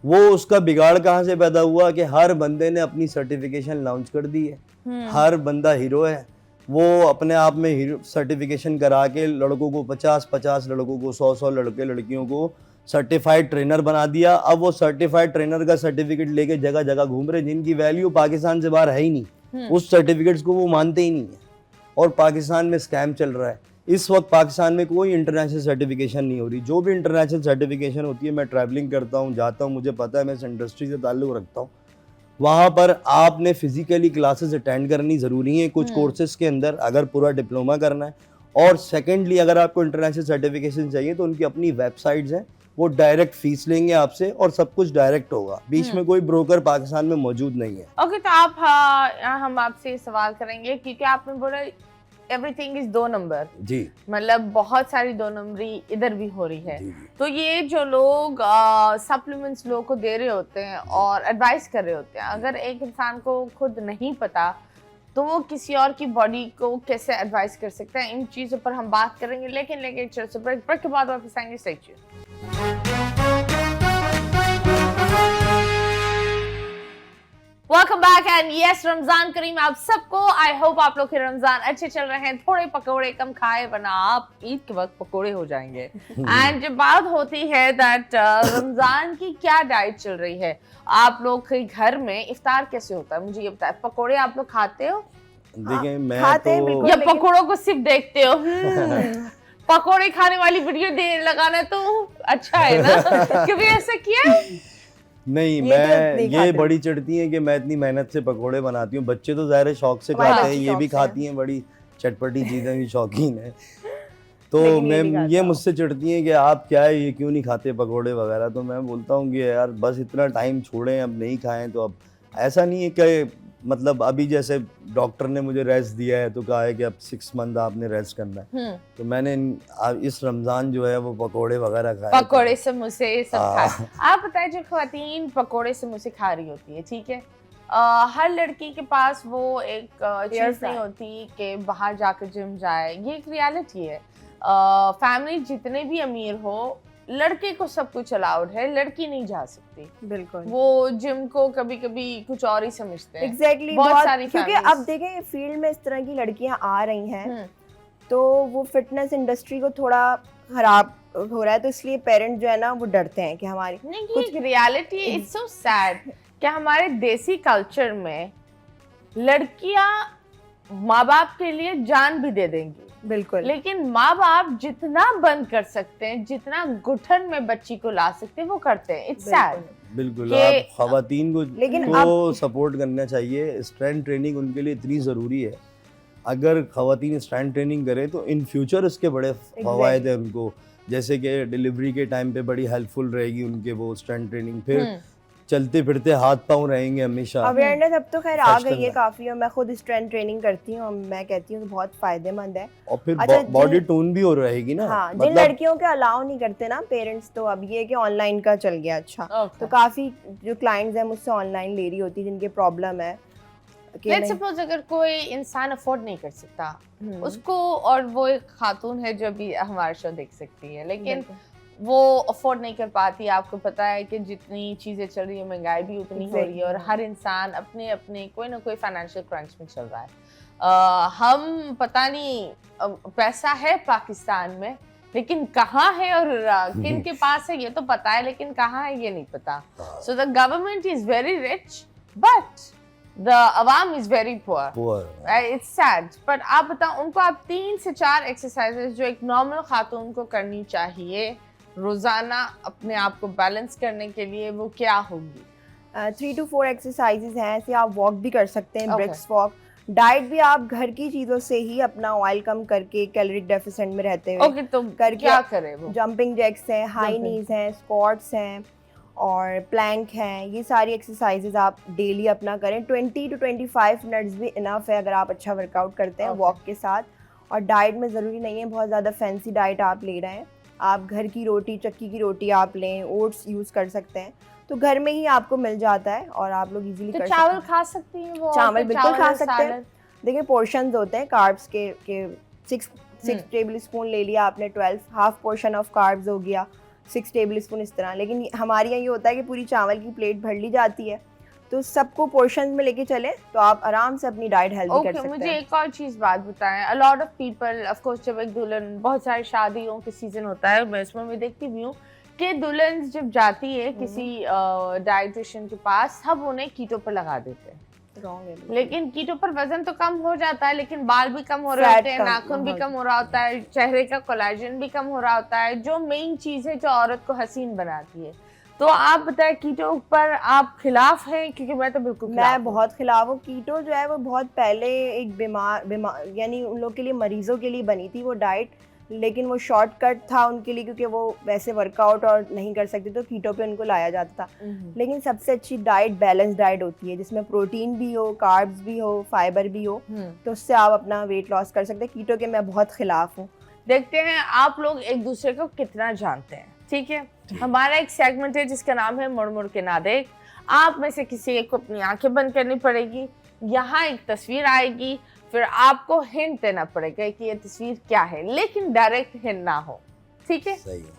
वो उसका बिगाड़ कहाँ से पैदा हुआ कि हर बंदे ने अपनी सर्टिफिकेशन लॉन्च कर दी है। हर बंदा हीरो है, वो अपने आप में हीरो सर्टिफिकेशन करा के लड़कों को 50-50 लड़कों को 100-100 लड़के लड़कियों को सर्टिफाइड ट्रेनर बना दिया। अब वो सर्टिफाइड ट्रेनर का सर्टिफिकेट लेके जगह जगह घूम रहे, जिनकी वैल्यू पाकिस्तान से बाहर है ही नहीं। उस सर्टिफिकेट्स को वो मानते ही नहीं है, और पाकिस्तान में स्कैम चल रहा है। इस वक्त पाकिस्तान में कोई इंटरनेशनल सर्टिफिकेशन नहीं हो रही। जो भी इंटरनेशनल सर्टिफिकेशन होती है, मैं ट्रैवलिंग करता हूँ, जाता हूँ, मुझे पता है, मैं इस इंडस्ट्री से ताल्लुक़ रखता हूँ। वहाँ पर आपने फिजिकली क्लासेस अटेंड करनी ज़रूरी है कुछ कोर्सेज के अंदर, अगर पूरा डिप्लोमा करना है। और सेकेंडली, अगर आपको इंटरनेशनल सर्टिफिकेशन चाहिए तो उनकी अपनी वेबसाइट्स हैं, वो डायरेक्ट फीस लेंगे आपसे और सब कुछ डायरेक्ट होगा। बीच में कोई ब्रोकर पाकिस्तान में मौजूद नहीं है। ओके, तो हम आपसे सवाल करेंगे क्योंकि आपने बोला एवरीथिंग इज 2 नंबर, जी, मतलब बहुत सारी 2 नंबरी इधर भी हो रही है। जी। तो ये जो लोग सप्लीमेंट्स लोगों को दे रहे होते हैं और एडवाइस कर रहे होते हैं, अगर एक इंसान को खुद नहीं पता तो वो किसी और की बॉडी को कैसे एडवाइस कर सकता है, इन चीज़ों पर हम बात करेंगे। लेकिन चलो ब्रेक के बाद वापस आएंगे। Stay tuned. Welcome back and yes, Ramzan Kareem आप सबको। आई होप आप लोग के रमजान अच्छे चल रहे हैं, थोड़े पकोड़े कम खाए वरना आप ईद के वक्त पकोड़े हो जाएंगे। एंड जब बात होती है दैट रमजान की क्या डाइट चल रही है, आप लोग के घर में इफ्तार कैसे होता है, मुझे ये बताएं। पकोड़े आप लोग खाते हो देखिए, मैं खाते हैं तो बिल्कुल। या लेकिन- पकोड़ों को सिर्फ देखते हो? पकोड़े खाने वाली वीडियो दे लगाना तो अच्छा है ना? कभी ऐसा किया है? नहीं, ये तो मैं नहीं ये खाते। बड़ी चिढ़ती हैं कि मैं इतनी मेहनत से पकोड़े बनाती हूँ। बच्चे तो ज़ाहिर है शौक से हमारे खाते हैं, बच्चे ये भी शौक से खाती हैं बड़ी, चटपटी चीज़ें की शौकीन है। तो लेकिन ये मैं नहीं खाता ये हूँ। मुझसे चिढ़ती हैं कि आप क्या है ये क्यों नहीं खाते पकोड़े वगैरह, तो मैं बोलता हूँ कि यार बस इतना टाइम छोड़ें, अब नहीं खाएं तो अब ऐसा नहीं है कि मतलब अभी जैसे डॉक्टर ने मुझे रेस्ट दिया है तो कहा है कि अब 6 मंथ आपने रेस्ट करना है, तो मैंने इस रमज़ान जो है वो पकोड़े वगैरह खाए। पकोड़े समोसे ये सब हाँ। खाए। आप बताएं, जो खवातीन पकोड़े समोसे खा रही होती है, ठीक है, हर लड़की के पास वो एक चीज नहीं होती कि बाहर जाकर जिम जाए, ये एक रियलिटी है। फैमिली जितने भी अमीर हो, लड़के को सब कुछ अलाउड है, लड़की नहीं जा सकती। बिल्कुल, वो जिम को कभी कभी कुछ और ही समझते हैं। एग्जैक्टली बहुत सारी क्योंकि families। अब देखें फील्ड में इस तरह की लड़कियां आ रही हैं, तो वो फिटनेस इंडस्ट्री को थोड़ा खराब हो रहा है, तो इसलिए पेरेंट्स जो है ना वो डरते हैं कि हमारी नहीं, ये रियलिटी इट्स सो सैड कि हमारे देसी कल्चर में लड़कियां माँ बाप के लिए जान भी दे देंगी, बिल्कुल, लेकिन माँ बाप जितना बंद कर सकते हैं, जितना घुटन में बच्ची को ला सकते हैं, वो करते हैं। It's sad. बिल्कुल, कि- आप खवातीन को लेकिन तो सपोर्ट करना चाहिए। स्ट्रेंथ ट्रेनिंग उनके लिए इतनी ज़रूरी है। अगर खवातीन स्ट्रेंथ ट्रेनिंग करें तो इन फ्यूचर उसके बड़े फ़वायद हैं उनको, जैसे कि डिलीवरी के टाइम पे बड़ी हेल्पफुल रहेगी उनके वो स्ट्रेंथ ट्रेनिंग, फिर चलते फिरते हाथ पाँव रहेंगे हमेशा। अवेयरनेस अब तो खैर आ फर्स्ट गई है करना। काफ़ी, और मैं खुद स्ट्रेंथ ट्रेनिंग करती हूँ, और मैं कहती हूँ कि बहुत फ़ायदेमंद है। और फिर अच्छा, बॉडी टोन भी हो रहेगी ना। हाँ, जिन मतलब लड़कियों के अलाउ नहीं करते ना पेरेंट्स, तो अब ये है कि ऑनलाइन का चल गया। अच्छा, Okay. तो काफ़ी जो क्लाइंट्स हैं मुझसे ऑनलाइन ले रही होती है जिनके प्रॉब्लम है कि लेट्स नहीं- सपोज अगर कोई इंसान अफोर्ड नहीं कर सकता उसको, और वो एक खातून है जो भी हमारा शो देख सकती है, लेकिन बिल्कुल। वो अफोर्ड नहीं कर पाती। आपको पता है कि जितनी चीजें चल रही है, महंगाई भी उतनी हो रही है, और हर इंसान अपने अपने कोई ना कोई फाइनेंशियल क्रंच में चल रहा है। हम पता नहीं, पैसा है पाकिस्तान में, लेकिन कहाँ है और किन के पास है ये तो पता है, लेकिन कहाँ है ये नहीं पता। So the government is very rich but the अवाम is very poor. It's sad. But आप बताओ, उनको आप 3 से 4 एक्सरसाइजेज जो एक नॉर्मल खातून को करनी चाहिए रोजाना अपने आप को बैलेंस करने के लिए, वो क्या होगी? 3 to 4 एक्सरसाइजेज हैं। ऐसे आप वॉक भी कर सकते हैं, Okay. BRICS walk. डाइट भी आप घर की चीज़ों से ही अपना ऑयल कम करके कैलोरिक डेफिसिट में रहते हुए ओके, तो करके क्या करे वो? जंपिंग जैक्स हैं, हाई Jumping. नीज हैं, स्क्वाट्स हैं और प्लैंक हैं। ये सारी एक्सरसाइजेज आप डेली अपना करें। 20 to 25 मिनट्स भी इनफ है अगर आप अच्छा वर्कआउट करते हैं Okay. वॉक के साथ। और डाइट में ज़रूरी नहीं है बहुत ज़्यादा फैंसी डाइट आप ले रहे हैं। आप घर की रोटी, चक्की की रोटी आप लें, ओट्स यूज़ कर सकते हैं, तो घर में ही आपको मिल जाता है और आप लोग इजीली तो कर चावल सकते खा सकती हैं वो? चावल तो बिल्कुल खा और सकते हैं। salad? देखिए पोर्शंस होते हैं कार्ब्स के 6 टेबल स्पून ले लिया आपने, 12 हाफ पोर्शन ऑफ कार्ब्स हो गया, 6 टेबल स्पून इस तरह। लेकिन हमारे यहाँ ये होता है कि पूरी चावल की प्लेट भर ली जाती है, तो सबको पोर्शन में लेके चले तो आप आराम से अपनी डाइट हेल्दी कर सकते हैं। मुझे एक और चीज बात बताएं। A lot of people, of course, जब एक दुल्हन, बहुत सारी शादियों के सीजन होता है, मैं इसमें मैं देखती भी हूँ कि दुल्हन जब जाती है किसी डाइटिशियन के पास, सब उन्हें कीटो पर लगा देते हैं। Wrong है बिल्कुल। लेकिन कीटो पर वजन तो कम हो जाता है, लेकिन बाल भी कम हो रहे Fat होते हैं, कम, नाखून भी हाँ। कम हो रहा होता है, चेहरे का कोलेजन भी कम हो रहा होता है, जो मेन चीज है जो औरत को हसीन बनाती है। तो आप बताएं, कीटो पर आप खिलाफ हैं? क्योंकि मैं तो बिल्कुल खिलाफ मैं हूं। बहुत खिलाफ हूँ। कीटो जो है वो बहुत पहले एक बीमार यानी उन लोग के लिए, मरीजों के लिए बनी थी वो डाइट, लेकिन वो शॉर्टकट था उनके लिए क्योंकि वो वैसे वर्कआउट और नहीं कर सकते, तो कीटो पे उनको लाया जाता था। लेकिन सबसे अच्छी डाइट बैलेंस डाइट होती है जिसमें प्रोटीन भी हो, कार्ब्स भी हो, फाइबर भी हो, तो उससे आप अपना वेट लॉस कर सकते हैं। कीटो के मैं बहुत खिलाफ हूँ। देखते हैं आप लोग एक दूसरे को कितना जानते हैं, ठीक है? हमारा एक सेगमेंट है जिसका नाम है मुड़ मुड़ के ना देख। आप में से किसी एक को अपनी आंखें बंद करनी पड़ेगी, यहाँ एक तस्वीर आएगी, फिर आपको हिंट देना पड़ेगा कि ये तस्वीर क्या है, लेकिन डायरेक्ट हिंट ना हो, ठीक है? सही है।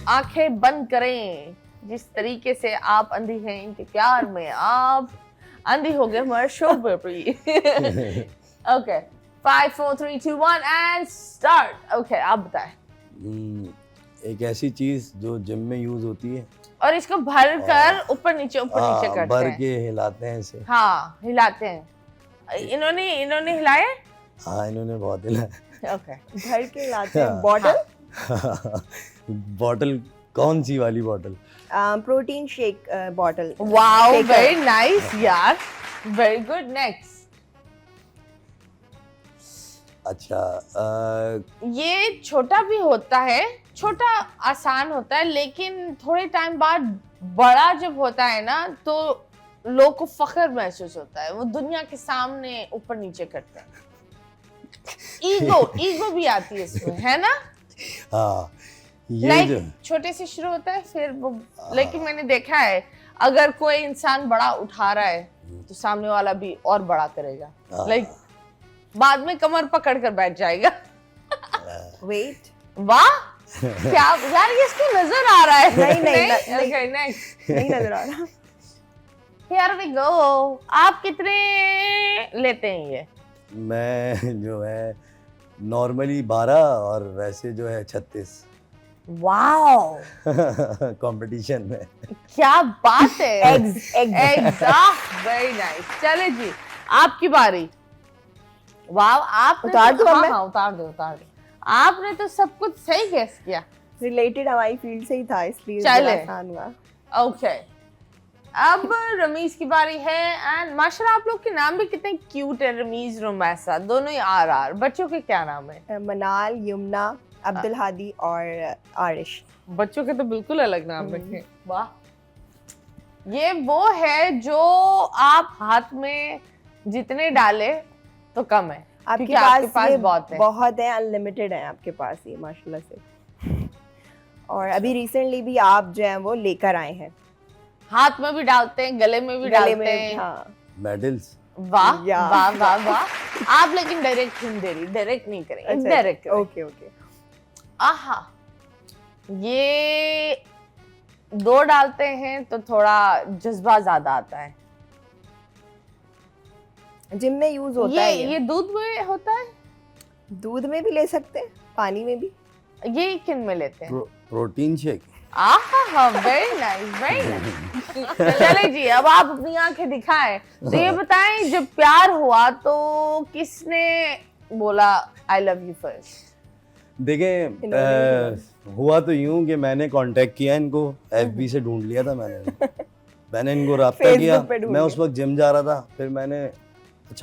आंखें बंद करें। जिस तरीके से आप अंधी हैं, इनके प्यार में आप अंधी हो गए हमारे शो पर भी। Okay, 5 4 3 2 1 and start. ओके, आप बताएं। एक ऐसी चीज जो जिम में यूज होती है, और इसको भर कर ऊपर नीचे करते भर हैं। के हिलाते हैं इसे। हाँ, हिलाते हैं। इन्होंने हिलाया? हाँ, इन्होंने बहुत हिलाया। ओके, घर के लाते हैं बॉटल। बॉटल कौन सी वाली bottle? Protein shake bottle. Wow, Shaker. Very nice यार, वेरी गुड। नेक्स्ट, अच्छा, ये छोटा भी होता है, छोटा आसान होता है, लेकिन थोड़े टाइम बाद बड़ा जब होता है ना तो लोग को फख्र महसूस होता है, वो दुनिया के सामने ऊपर नीचे करते हैं। ईगो भी आती है इसमें, है ना? हाँ, ये लाइक जो छोटे से शुरू होता है फिर वो, लेकिन मैंने देखा है अगर कोई इंसान बड़ा उठा रहा है तो सामने वाला भी और बड़ा करेगा, लाइक बाद में कमर पकड़ कर बैठ जाएगा। वेट। वाह, क्या यार, ये इसको नजर आ रहा है? नहीं। Okay, next. नहीं नजर आ रहा। Here we go. आप कितने लेते हैं ये? मैं जो है नॉर्मली 12 और वैसे जो है 36। वाओ, कंपटीशन में। क्या बात है। Eggs. Very nice. चले जी, आपकी बारी। वाह, आप उतार दूं अब मैं? हाँ, उतार दो। आपने तो सब कुछ सही गेस किया। रिलेटेड हमारी फील्ड से ही था, इसलिए चले। आसान हुआ। ओके, अब रमीज की बारी है। एंड माशाल्लाह आप लोग के नाम भी कितने क्यूट है, रमीज, रुमैसा, दोनों ही आर। बच्चों के क्या नाम है? मनाल, यमुना, अब्दुल हादी और आरिश। बच्चों के तो बिल्कुल अलग नाम रखे। वाह, ये वो है जो आप हाथ में जितने डाले तो कम है, आपके क्योंकि आपके पास ये बहुत है। अनलिमिटेड है आपके पास ये, माशाल्लाह से। और अभी रिसेंटली भी आप जो है वो लेकर आए हैं। हाथ में भी डालते हैं, गले में भी डालते हैं। हाँ। मेडल्स। वाह या। वाह वाह वाह। आप लेकिन डायरेक्ट नहीं दे रही, डायरेक्ट नहीं करेंगे, इनडायरेक्ट। ओके। आहा, ये 2 डालते हैं तो थोड़ा जज्बा ज्यादा आता है। जिम में यूज होता है ये दूध में होता है, दूध में भी ले सकते हैं, पानी में भी। ये किन में लेते हैं? Protein shake. आहा, वेरी नाइस, वेरी नाइस। चले जी, अब आप अपनी आंखें दिखाएं। तो ये बताएं, जब प्यार हुआ तो किसने बोला आई लव यू फर्स्ट? देखें, हुआ तो यूं कि मैंने कांटेक्ट किया इनको, FB से ढूंढ लिया था मैंने इनको राब्ता किया। मैं उस वक्त जिम जा रहा था, फिर मैंने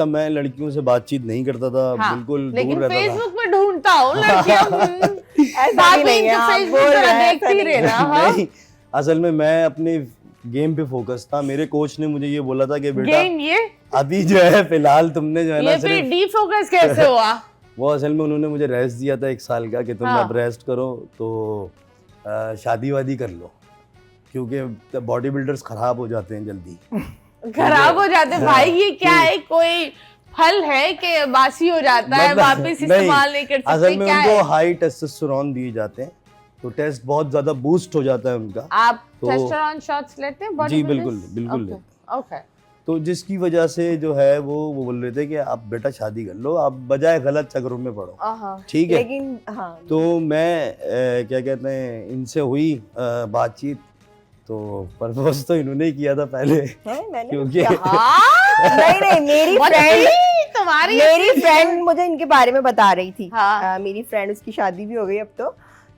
मैं लड़कियों से बातचीत नहीं करता था, हाँ, बिल्कुल लेकिन दूर रहता था। फेसबुक पे ढूंढता हूँ लड़कियों। ऐसा भी नहीं है, आप फेसबुक बोल पर रहे हैं, देखती ऐसा नहीं रहना। है। हाँ? नहीं, असल में मैं अपने गेम पे फोकस था। मेरे कोच ने मुझे ये बोला था कि बेटा गेम ये अभी जो है फिलहाल तुमने जो है ना ये फिर सिर्फ डीफोकस कैसे हुआ? वो असल में उन्होंने मुझे रेस्ट दिया था 1 साल का कि तुम हाँ। अब रेस्ट करो तो शादी वादी कर लो, क्योंकि बॉडी बिल्डर्स खराब हो जाते हैं जल्दी। खराब हो जाते भाई, ये क्या है? कोई फल है कि बासी हो जाता है, वापस इस्तेमाल नहीं कर सकते? असल में क्या उनको है? हाई टेस्टोस्टेरोन दिए जाते हैं, तो टेस्ट बहुत ज्यादा बूस्ट हो जाता है उनका। आप तो- टेस्टोस्टेरोन शॉट्स लेते हैं? जी बिल्कुल लेते हैं। ओके। तो जिसकी वजह से जो है वो बोल रहे थे कि आप बेटा शादी कर लो, आप बजाय गलत चक्करों में पड़ो। ठीक है, लेकिन हाँ, तो मैं क्या कहते हैं, इनसे हुई बातचीत, तो प्रपोज तो इन्होंने ही किया था पहले, है मैंने क्योंकि नहीं मेरी फ्रेंड मुझे इनके बारे में बता रही थी। हाँ। मेरी फ्रेंड, उसकी शादी भी हो गई अब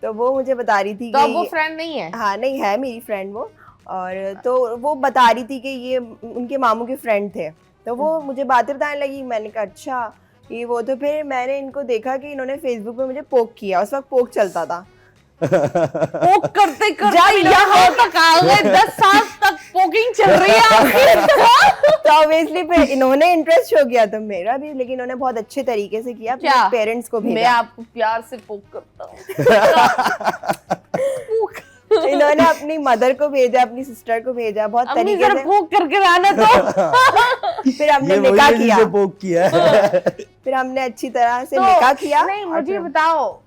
तो वो मुझे बता रही थी तो अब कि वो फ्रेंड नहीं है? हाँ, नहीं है मेरी फ्रेंड वो। और तो वो बता रही थी कि ये उनके मामू के फ्रेंड थे, तो वो मुझे बातें बताने लगी। मैंने कहा अच्छा ये वो। तो फिर मैंने इनको देखा कि इन्होंने फेसबुक पे मुझे पोक किया, उस वक्त पोक चलता था। पोक करते करते यहाँ तक आ गए, 10 साल तक पोकिंग चल रही है आपकी। तो ऑब्वियसली फिर इन्होंने इंटरेस्ट हो गया, तो मेरा भी, लेकिन इन्होंने बहुत अच्छे तरीके से किया। क्या? पेरेंट्स को भेजा। मैं आपको प्यार से पोक करता हूँ। इन्होंने अपनी मदर को भेजा, अपनी सिस्टर को भेजा, बहुत अपनी तरीके तरफ से। पोक करके आना तो। फिर हमने ये निकाह वही है किया, जिसे पोक किया है। फिर हमने अच्छी तरह से तो निकाह किया। नहीं, और मुझे फिर- बताओ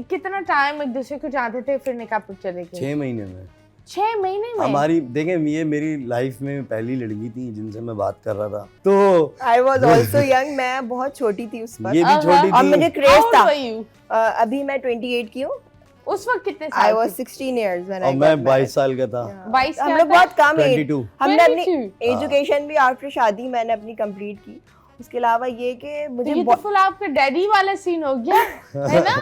कितना टाइम एक दूसरे को जानते थे, फिर निकाह पर चले गए? 6 महीने में। 6 महीने में? हमारी देखें, ये मेरी लाइफ में पहली लड़की थी जिनसे मैं बात कर रहा था। तो I was also young, मैं बहुत छोटी थी उस ये वक्त, भी छोटी और मुझे थी। क्रेज How old था। were you? अभी मैं 28 की हूँ। उस वक्त कितने I साल was थे? 16 years when और I मैं got 22 साल का था। married. 22 हम क्या लोग था? बहुत कम एज। 22। हमने अपनी 22? एजुकेशन भी आफ्टर शादी मैंने अपनी कंप्लीट की। उसके अलावा ये कि तो मुझे ये तो फुल आपका डैडी वाला सीन हो गया, है ना?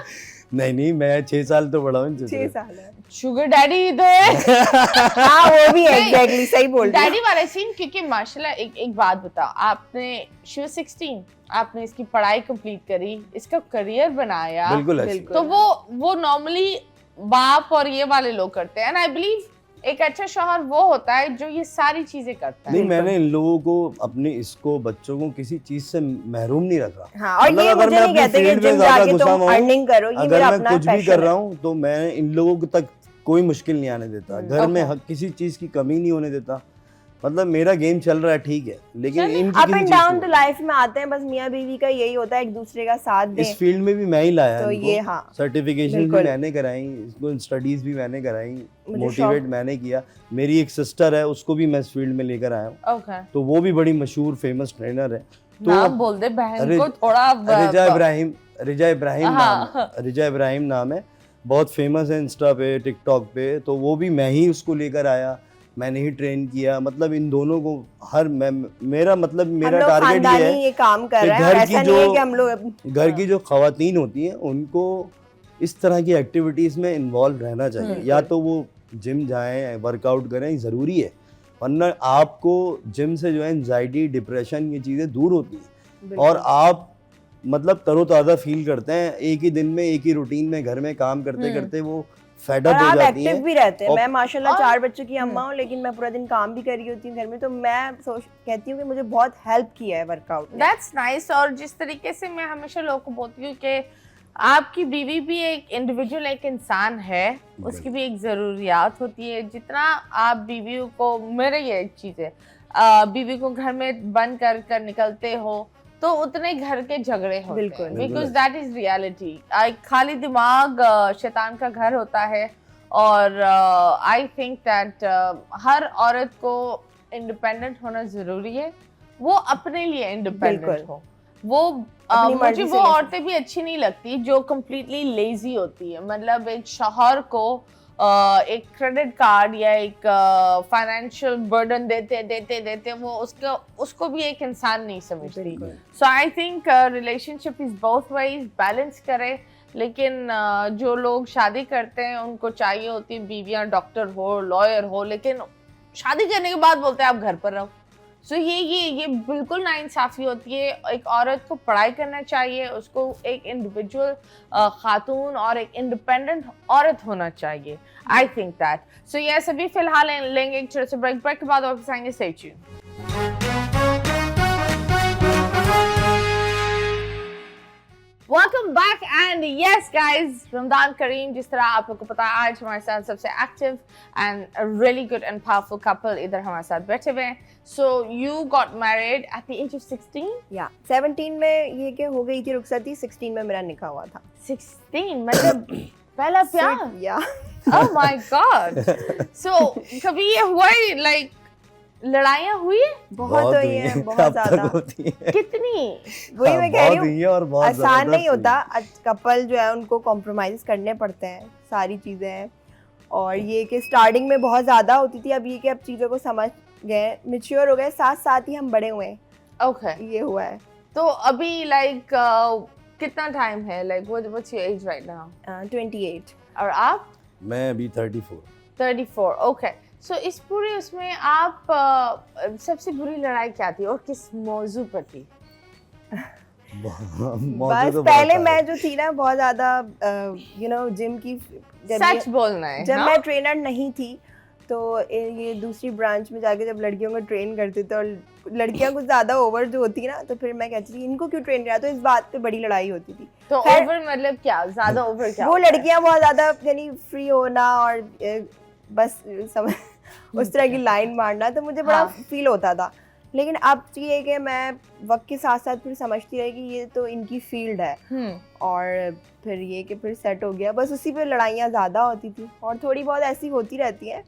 नहीं मैं 6 साल तो बड़ा हूँ 6 साल है। शुगर डैडी तो है। हाँ वो भी है, एग्जैक्टली सही बोल रही डैडी वाला सीन, क्योंकि माशाल्लाह एक बात बताओ, आपने she was 16, आपने इसकी पढ़ाई कंप्लीट करी, इसका करियर बनाया, बिल्कुल तो वो नॉर्मली बाप और ये वाले लोग करते हैं, एंड आई बिलीव एक अच्छा शौहर वो होता है जो ये सारी चीजें करता है। नहीं, मैंने इन लोगों को अपने इसको बच्चों को किसी चीज से महरूम नहीं रखा। हाँ, और ये मुझे नहीं कहते कि जिम जाके तुम अर्निंग करो, ये मेरा अपना कुछ भी कर रहा हूँ तो मैं इन लोगों तक कोई मुश्किल नहीं आने देता, घर में किसी चीज की कमी नहीं होने देता। मतलब मेरा गेम चल रहा है ठीक है, लेकिन इनकी अप एंड डाउन तो लाइफ में आते हैं, बस मियां बीवी का यही होता है एक दूसरे का साथ दें। इस फील्ड में भी मैं ही लाया तो ये हाँ सर्टिफिकेशन भी मैंने कराई, इसको स्टडीज भी मैंने कराई, मोटिवेट मैंने किया। मेरी एक सिस्टर है, उसको भी मैं इस फील्ड में लेकर आया हूँ, तो वो भी बड़ी मशहूर फेमस ट्रेनर है। तो नाम बोल दे बहन को थोड़ा। रिजा इब्राहिम नाम है, बहुत फेमस है इंस्टा पे, टिकटॉक पे। तो वो भी मैं ही उसको लेकर आया, मैंने ही ट्रेन किया। मतलब इन दोनों को मेरा टारगेट ये है, ये काम कर रहा है, घर ऐसा नहीं है कि हम लोग घर की जो खवातीन होती हैं उनको इस तरह की एक्टिविटीज में इन्वॉल्व रहना चाहिए। या तो वो जिम जाएं, वर्कआउट करें, ज़रूरी है, वरना आपको जिम से जो है एंजाइटी, डिप्रेशन, ये चीज़ें दूर होती हैं और आप मतलब तरोताज़ा फील करते हैं। एक ही दिन में, एक ही रूटीन में, घर में काम करते करते वो फेड अप हो जाती हैं। एक्टिव भी रहते हैं। मैं माशाल्लाह 4 बच्चों की अम्मा हूँ, लेकिन मैं पूरा दिन काम भी कर रही होती हूँ घर में, तो मैं कहती हूँ कि मुझे बहुत हेल्प किया है वर्कआउट। That's nice. और जिस तरीके से मैं हमेशा लोगों को बोलती हूँ कि आपकी बीवी भी एक इंडिविजुअल, एक इंसान है, उसकी भी एक ज़रूरियात होती है। जितना आप बीवी को, मेरे ये एक चीज़ है, बीवी को घर में बंद कर निकलते हो तो उतने घर के झगड़े होते हैं, बिकॉज दैट इज रियलिटी। खाली दिमाग शैतान का घर होता है। और आई थिंक दैट हर औरत को इंडिपेंडेंट होना ज़रूरी है, वो अपने लिए इंडिपेंडेंट हो। वो मुझे वो औरतें भी अच्छी नहीं लगती जो कम्प्लीटली लेजी होती है। मतलब एक शौहर को एक क्रेडिट कार्ड या एक फाइनेंशियल बर्डन देते वो उसको भी एक इंसान नहीं समझती। So I think relationship is both ways, balance करे। लेकिन जो लोग शादी करते हैं उनको चाहिए होती है बीवियां डॉक्टर हो, लॉयर हो, लेकिन शादी करने के बाद बोलते हैं आप घर पर रहो। सो ये बिल्कुल नाइंसाफ़ी होती है। एक औरत को पढ़ाई करना चाहिए, उसको एक इंडिविजुअल खातून और एक इंडिपेंडेंट औरत होना चाहिए। I think that. So yes, अभी फिलहाल लेंगे एक छोटे से ब्रेक के बाद वापस आएंगे। Stay tuned. Welcome back and yes guys, Ramzan Kareem. जिस तरह आप लोग को पता है, आज हमारे साथ सबसे active and really good and powerful couple इधर हमारे साथ बैठे हुए हैं। So you got married at the age of 16? या 17 में ये क्या हो गई थी रुखसती, 16 में मेरा निकाह हुआ था। 16 मतलब पहला प्यार? या ओह माय गॉड। सो कभी ये हुआ ही लाइक लड़ाइयाँ हुई? बहुत हुई है, बहुत ज्यादा। कितनी? वही मैं कह रही हूँ, आसान नहीं होता। कपल जो है उनको कॉम्प्रोमाइज करने पड़ते हैं, सारी चीजें हैं। और ये कि स्टार्टिंग में बहुत ज्यादा होती थी, अब ये कि अब चीजों को समझ गए, मैच्योर हो गए, साथ ही हम बड़े हुए हैं। ओके, ये हुआ है। तो अभी लाइक कितना टाइम है? Like what's your age right now? 28। और आप? मैं अभी 34। 34, ओके। सो इस पूरे उसमें आप सबसे बुरी लड़ाई क्या थी और किस मौजू पर थी? बस पहले मैं जो थी ना बहुत ज्यादा जिम की, सच बोलना है, जब मैं ट्रेनर नहीं थी तो ये दूसरी ब्रांच में जाके जब लड़कियों को ट्रेन करते थे और लड़कियां कुछ ज्यादा ओवर जो होती ना, तो फिर मैं कहती थी इनको क्यों ट्रेन करा, तो इस बात पे बड़ी लड़ाई होती थी। तो ओवर मतलब क्या, ज्यादा ओवर क्या? वो लड़कियां बहुत ज्यादा यानी फ्री होना और बस उस तरह की लाइन मारना, तो मुझे बड़ा फील होता था। लेकिन अब ये कि मैं वक्त के साथ साथ फिर समझती रही कि ये तो इनकी फील्ड है, और फिर ये कि फिर सेट हो गया। बस उसी पे लड़ाइयाँ ज़्यादा होती थी और थोड़ी बहुत ऐसी होती रहती हैं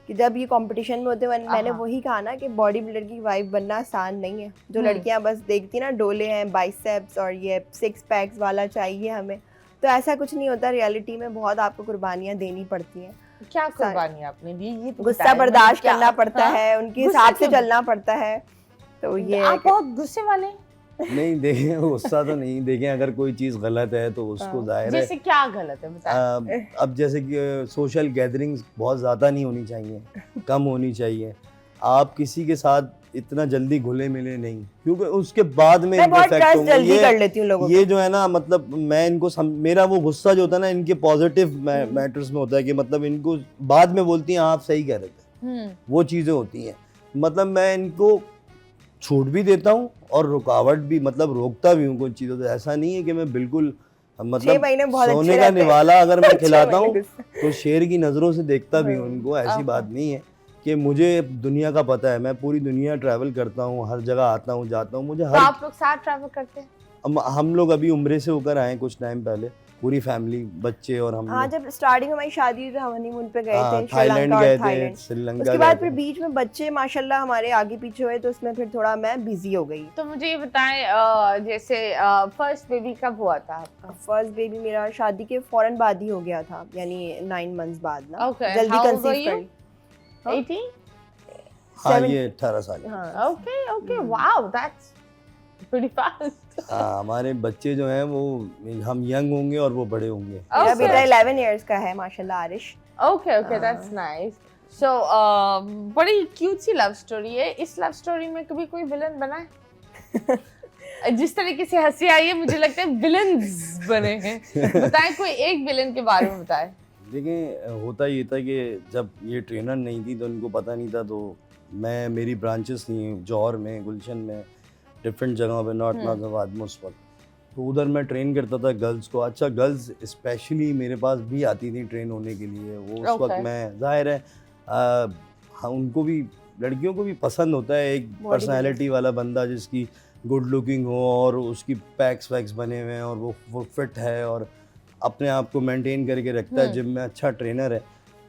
कि जब ये कंपटीशन में होते हैं। मैंने वही कहा ना कि बॉडी बिल्डर की वाइफ बनना आसान नहीं है। जो लड़कियां बस देखती ना डोले हैं, बाइसेप्स और ये 6 पैक्स वाला चाहिए हमें, तो ऐसा कुछ नहीं होता। रियलिटी में बहुत आपको कुर्बानियाँ देनी पड़ती हैं। क्या कुर्बानी आपने दी? ये तो गुस्सा बर्दाश्त करना पड़ता है, उनके हिसाब से चलना पड़ता है। तो ये आप बहुत गुस्से वाले? नहीं देखें, गुस्सा तो नहीं देखें, अगर कोई चीज़ गलत है तो उसको जाहिर है जैसे क्या गलत है बताएं। अब जैसे कि सोशल गैदरिंग्स बहुत ज़्यादा नहीं होनी चाहिए, कम होनी चाहिए। आप किसी के साथ इतना जल्दी घुले मिले नहीं, क्योंकि उसके बाद में मैं बहुत इफेक्ट ट्रस्ट होंगे। जल्दी कर लेती हूँ लोगों ये जो है ना, मतलब मैं इनको मेरा वो गुस्सा जो होता है ना, इनके पॉजिटिव मैटर्स में होता है कि मतलब इनको बाद में बोलती हैं आप सही कह रहे थे, वो चीज़ें होती हैं। मतलब मैं इनको छूट भी देता हूँ और रुकावट भी, मतलब रोकता भी हूँ कुछ चीज़ों से। ऐसा नहीं है कि मैं बिल्कुल 6 मतलब महीने बहुत सोने अच्छे का रहते हैं। निवाला अगर मैं 6 खिलाता हूँ महीने तो शेर की नज़रों से देखता भी हूँ उनको। ऐसी ओके। बात नहीं है कि मुझे दुनिया का पता है, मैं पूरी दुनिया ट्रैवल करता हूँ, हर जगह आता हूँ जाता हूँ, मुझे तो हर आप लोग साथ ट्रैवल करते हैं? हम लोग अभी उम्रे से होकर आए कुछ टाइम पहले, पूरी फैमिली, बच्चे और हम हाँ, लोग। जब स्टार्टिंग में हमारी शादी हुई तो हम हनीमून पे गए हाँ, थे, थाईलैंड श्रीलंका गए और थे, थाईलैंड। श्रीलंका उसके गए बाद फिर थे। बीच में बच्चे माशाल्लाह हमारे आगे पीछे हुए, तो उसमें फिर थोड़ा मैं बिजी हो गई। तो मुझे ये बताएं, जैसे फर्स्ट बेबी कब हुआ था आपका? फर्स्ट बेबी मेरा शादी के फौरन बाद ही हो गया था, यानी 9 मंथ्स बाद ना। Okay, जल्दी how old were conceive you? कर हाँ? 18? हाँ, 7 ये 18 साल है। हाँ, Okay, wow, that's pretty fast. हाँ, हमारे बच्चे जो हैं वो, हम यंग होंगे और वो बड़े होंगे। मेरा Okay. बेटा 11 इयर्स का है माशाल्लाह, Aarish. Okay, that's nice. So, बड़ी क्यूट सी लव स्टोरी है। इस लव स्टोरी में कभी कोई विलन बना है? जिस तरीके से हंसी आई है, मुझे लगता है विलन्स बने हैं। बताएं, कोई एक विलन के बारे में बताएं। देखिए, होता ये था कि जब ये ट्रेनर नहीं थी तो उनको पता नहीं था, तो मेरी ब्रांचेस थी जौहर में, गुलशन में, डिफरेंट जगहों पे, नॉर्थ नाजिबाबाद में उस वक्त। तो उधर मैं ट्रेन करता था गर्ल्स को। अच्छा, गर्ल्स स्पेशली मेरे पास भी आती थी ट्रेन होने के लिए। वो उस वक्त मैं, जाहिर है हाँ, उनको भी, लड़कियों को भी पसंद होता है एक पर्सनैलिटी वाला बंदा जिसकी गुड लुकिंग हो और उसकी पैक्स वैक्स बने हुए हैं और वो फिट है और अपने आप को मेंटेन करके रखता है, जिम में अच्छा ट्रेनर है,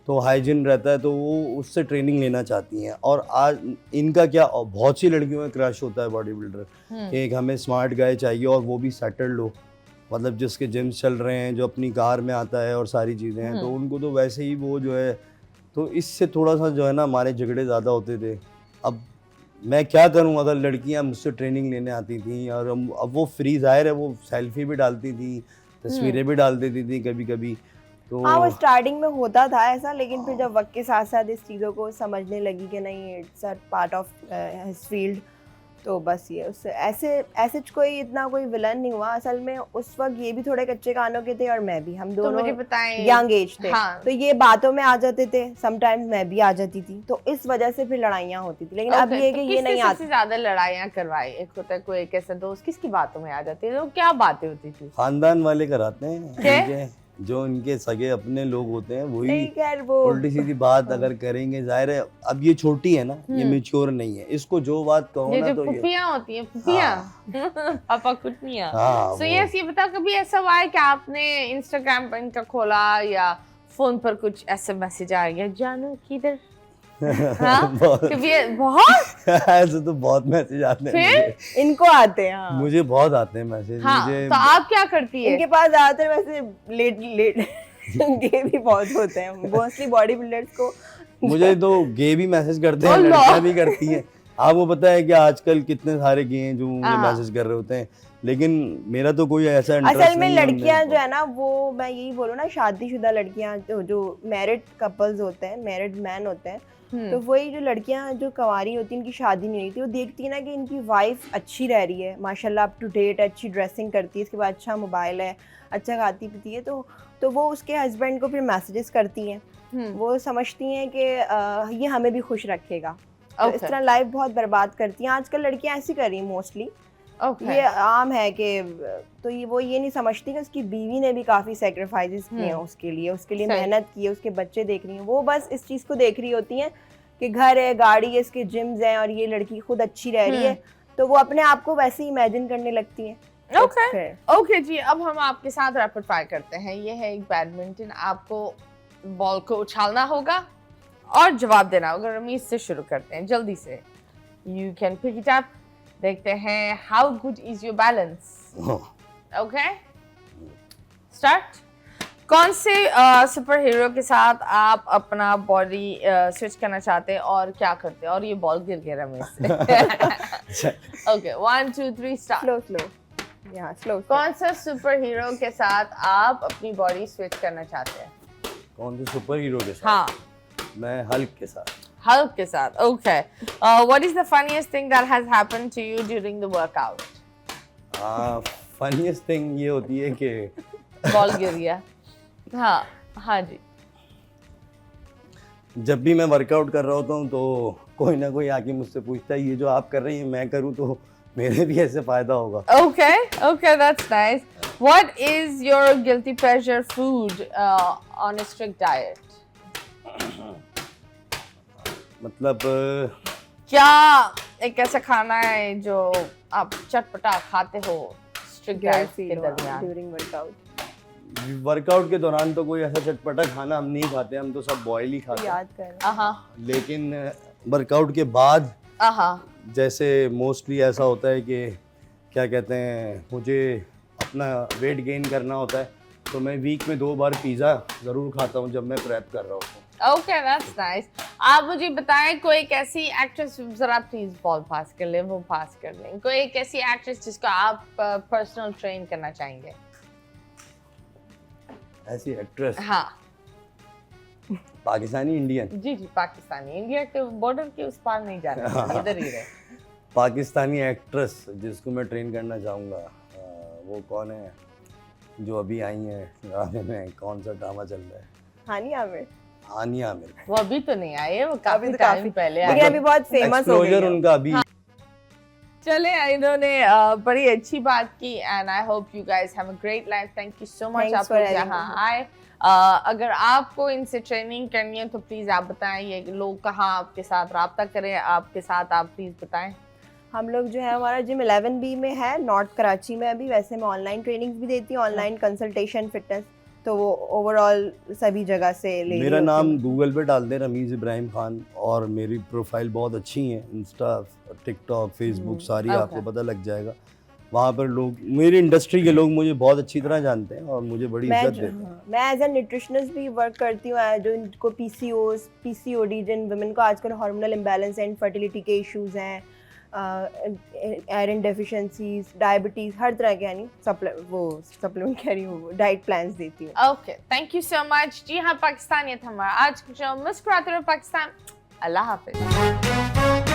तो हाइजीन रहता है, तो वो उससे ट्रेनिंग लेना चाहती हैं। और आज इनका क्या, बहुत सी लड़कियों में क्रश होता है बॉडी बिल्डर कि एक हमें स्मार्ट गाय चाहिए और वो भी सेटल्ड हो, मतलब जिसके जिम्स चल रहे हैं, जो अपनी कार में आता है और सारी चीज़ें हैं। तो उनको तो वैसे ही वो जो है, तो इससे थोड़ा सा जो है ना हमारे झगड़े ज़्यादा होते थे। अब मैं क्या करूं, अगर लड़कियां मुझसे ट्रेनिंग लेने आती थी और अब वो फ्री, जाहिर है वो सेल्फी भी डालती थी, तस्वीरें भी डाल देती थी कभी कभी। तो हाँ, वो स्टार्टिंग में होता था ऐसा, लेकिन फिर जब वक्त के साथ साथ इस चीज़ों को समझने लगी कि नहीं, it's a part of his field, तो बस ये उससे ऐसे कोई इतना कोई विलन नहीं हुआ। असल में उस वक्त ये भी थोड़े कच्चे कानों के थे और मैं भी, हम तो दोनों मुझे बताएं, यंग एज थे। हाँ। तो ये बातों में आ जाते थे, समटाइम्स मैं भी आ जाती थी, तो इस वजह से फिर लड़ाइयाँ होती थी। लेकिन अब ये कि ये नहीं सबसे ज्यादा लड़ाइयाँ करवाई? एक होता है कोई एक ऐसा दोस्त, किसकी बातों में आ जाती है? तो क्या बातें होती थी? खानदान वाले कराते हैं, क्या? जो इनके सगे अपने लोग होते हैं वही नहीं, खैर वो उल्टी सीधी बात अगर करेंगे। जाहिर है अब ये छोटी है ना, ये मैच्योर नहीं है, इसको जो बात कहो ये ना जो तो ये पुपियाँ होती हैं, पुपियाँ पापा कुटनियाँ। हाँ, सो यस, ये बताओ कभी ऐसा हुआ है कि आपने इंस्टाग्राम पर इनका खोला या फोन पर कुछ ऐसा मैसेज आ गया, जानू किधर? हाँ? कभी बहुत ऐसे तो बहुत मैसेज आते हैं इनको आते हैं। हाँ। मुझे बहुत आते हैं मैसेज। हाँ, मुझे तो आप क्या करती है? इनके पास ज्यादातर वैसे लेट गे भी बहुत होते हैं, मोस्टली बॉडी बिल्डर्स को। मुझे तो गे भी मैसेज करते हैं, अल्लाह। लड़कियां भी करती हैं। आपको पता है कि आजकल कितने सारे गे हैं जो मुझे मैसेज कर रहे होते हैं, लेकिन मेरा तो कोई ऐसा इंटरेस्ट असल में नहीं है लड़कियां जो है ना, वो मैं यही बोलूँ ना, शादीशुदा लड़कियां जो मैरिड कपल्स होते हैं, मैरिड मैन होते हैं, तो वही जो लड़कियां जो कुंवारी होती हैं, इनकी शादी नहीं हुई थी, वो देखती है ना कि इनकी वाइफ अच्छी रह रही है, माशाल्लाह अप टू डेट, अच्छी ड्रेसिंग करती है, इसके बाद अच्छा मोबाइल है, अच्छा खाती पीती है, तो वो उसके हस्बैंड को फिर मैसेजेस करती हैं। वो समझती हैं कि ये हमें भी खुश रखेगा। तो इस तरह लाइफ बहुत बर्बाद करती हैं आजकल लड़कियां, ऐसी कर रही हैं मोस्टली। ये आम है कि तो वो ये नहीं समझती कि उसकी बीवी ने भी काफ़ी सेक्रीफाइसेस किए हैं उसके लिए मेहनत की है, उसके बच्चे देख रही हैं। वो बस इस चीज़ को देख रही होती हैं कि घर है, गाड़ी है, इसके जिम्स हैं और ये लड़की खुद अच्छी रह रही है, तो वो अपने आप को वैसे ही इमेजिन करने लगती हैं। ओके जी, अब हम आपके साथ रैपिड फायर करते हैं। ये है एक बैडमिंटन, आपको बॉल को उछालना होगा और जवाब देना होगा। रमीज से शुरू करते हैं, जल्दी से। You can pick it up. देखते हैं how good is your balance. Okay, start. कौन से सुपर हीरो के साथ आप अपना बॉडी स्विच करना चाहते हैं और क्या करते हैं? और ये बॉल गिर गया रमेश से। Okay 1 2 3 start. Slow slow. कौन सा सुपर हीरो के साथ आप अपनी बॉडी स्विच करना चाहते हैं? कौन से सुपर हीरो के साथ? हाँ, मैं हल्क के साथ। हल्क के साथ। Okay, what is the funniest thing that has happened to you during the workout? Funniest thing ये होती है कि बॉल गिर गया। हाँ हाँ जी। जब भी मैं वर्कआउट कर रहा होता हूँ तो कोई ना कोई आके मुझसे पूछता है ये जो आप कर रही हैं मैं करूँ तो मेरे भी ऐसे फायदा होगा। Okay, okay, that's nice. What is your guilty pleasure food on a strict diet? मतलब क्या एक ऐसा खाना है जो आप चटपटा खाते हो strict diet के दरमियान? During workout. वर्कआउट के दौरान तो कोई ऐसा चटपटा खाना हम नहीं खाते, हम तो सब बॉयल ही खाते हैं। याद कर। लेकिन वर्कआउट के बाद जैसे मोस्टली ऐसा होता है कि क्या कहते हैं मुझे अपना वेट गेन करना होता है तो मैं वीक में 2 बार पिज़्ज़ा ज़रूर खाता हूँ जब मैं प्रेप कर रहा होता हूँ। Okay, that's nice. आप मुझे बताएं कोई एक ऐसी एक्ट्रेस, जरा प्लीज बॉल पास कर लें, वो पास कर लें, कोई एक ऐसी एक्ट्रेस जिसको आप पर्सनल ट्रेन करना चाहेंगे? ऐसी एक्ट्रेस? हाँ पाकिस्तानी इंडियन? जी जी, पाकिस्तानी। इंडिया के बॉर्डर के उस पार नहीं जाना, इधर ही रहे। पाकिस्तानी एक्ट्रेस जिसको मैं ट्रेन करना चाहूँगा वो कौन है जो अभी आई है ड्रामे में, कौन सा ड्रामा चल रहा है? हानिया आमिर। हानिया आमिर। वो अभी तो नहीं आई है, वो काफी तो टाइम पहले आई लेकिन है। अभी बहुत फेमस हो गई है। उनका अभी। चले, इन्होंने बड़ी अच्छी बात की and I hope you guys have a great life. Thank you so much आप लोग यहाँ आए। अगर आपको इनसे ट्रेनिंग करनी है तो प्लीज़ आप बताएं ये लोग कहाँ आपके साथ रब्ता करें, आपके साथ आप प्लीज़ बताएं। हम लोग जो है हमारा जिम 11B में है, नॉर्थ कराची में। अभी वैसे मैं ऑनलाइन ट्रेनिंग्स भी देती हूँ, ऑनलाइन कंसल्टेशन फिटनेस, तो वो ओवरऑल सभी जगह से ले। मेरा नाम गूगल पे डाल दें रमीज़ इब्राहिम खान और मेरी प्रोफाइल बहुत अच्छी है, इंस्टा टिकटॉक फेसबुक सारी आपको पता लग जाएगा। वहाँ पर लोग, मेरी इंडस्ट्री के लोग मुझे बहुत अच्छी तरह जानते हैं और मुझे बड़ी इज्जत देते हैं। मैं एज अ न्यूट्रिशनिस्ट भी वर्क करती हूँ, जो इनको PCOD जिन वुमेन को आजकल हार्मोनल इम्बैलेंस एंड फर्टिलिटी के इश्यूज हैं, आयरन डेफिशिएंसीज, डायबिटीज, हर तरह के यानी सप्लीमेंट कह रही हूँ, डाइट प्लान्स देती हूँ। Okay, thank you so much. जी हाँ, पाकिस्तानियत हमारा आज का शो। मुस्कुराते रहो पाकिस्तान। अल्लाह हाफिज।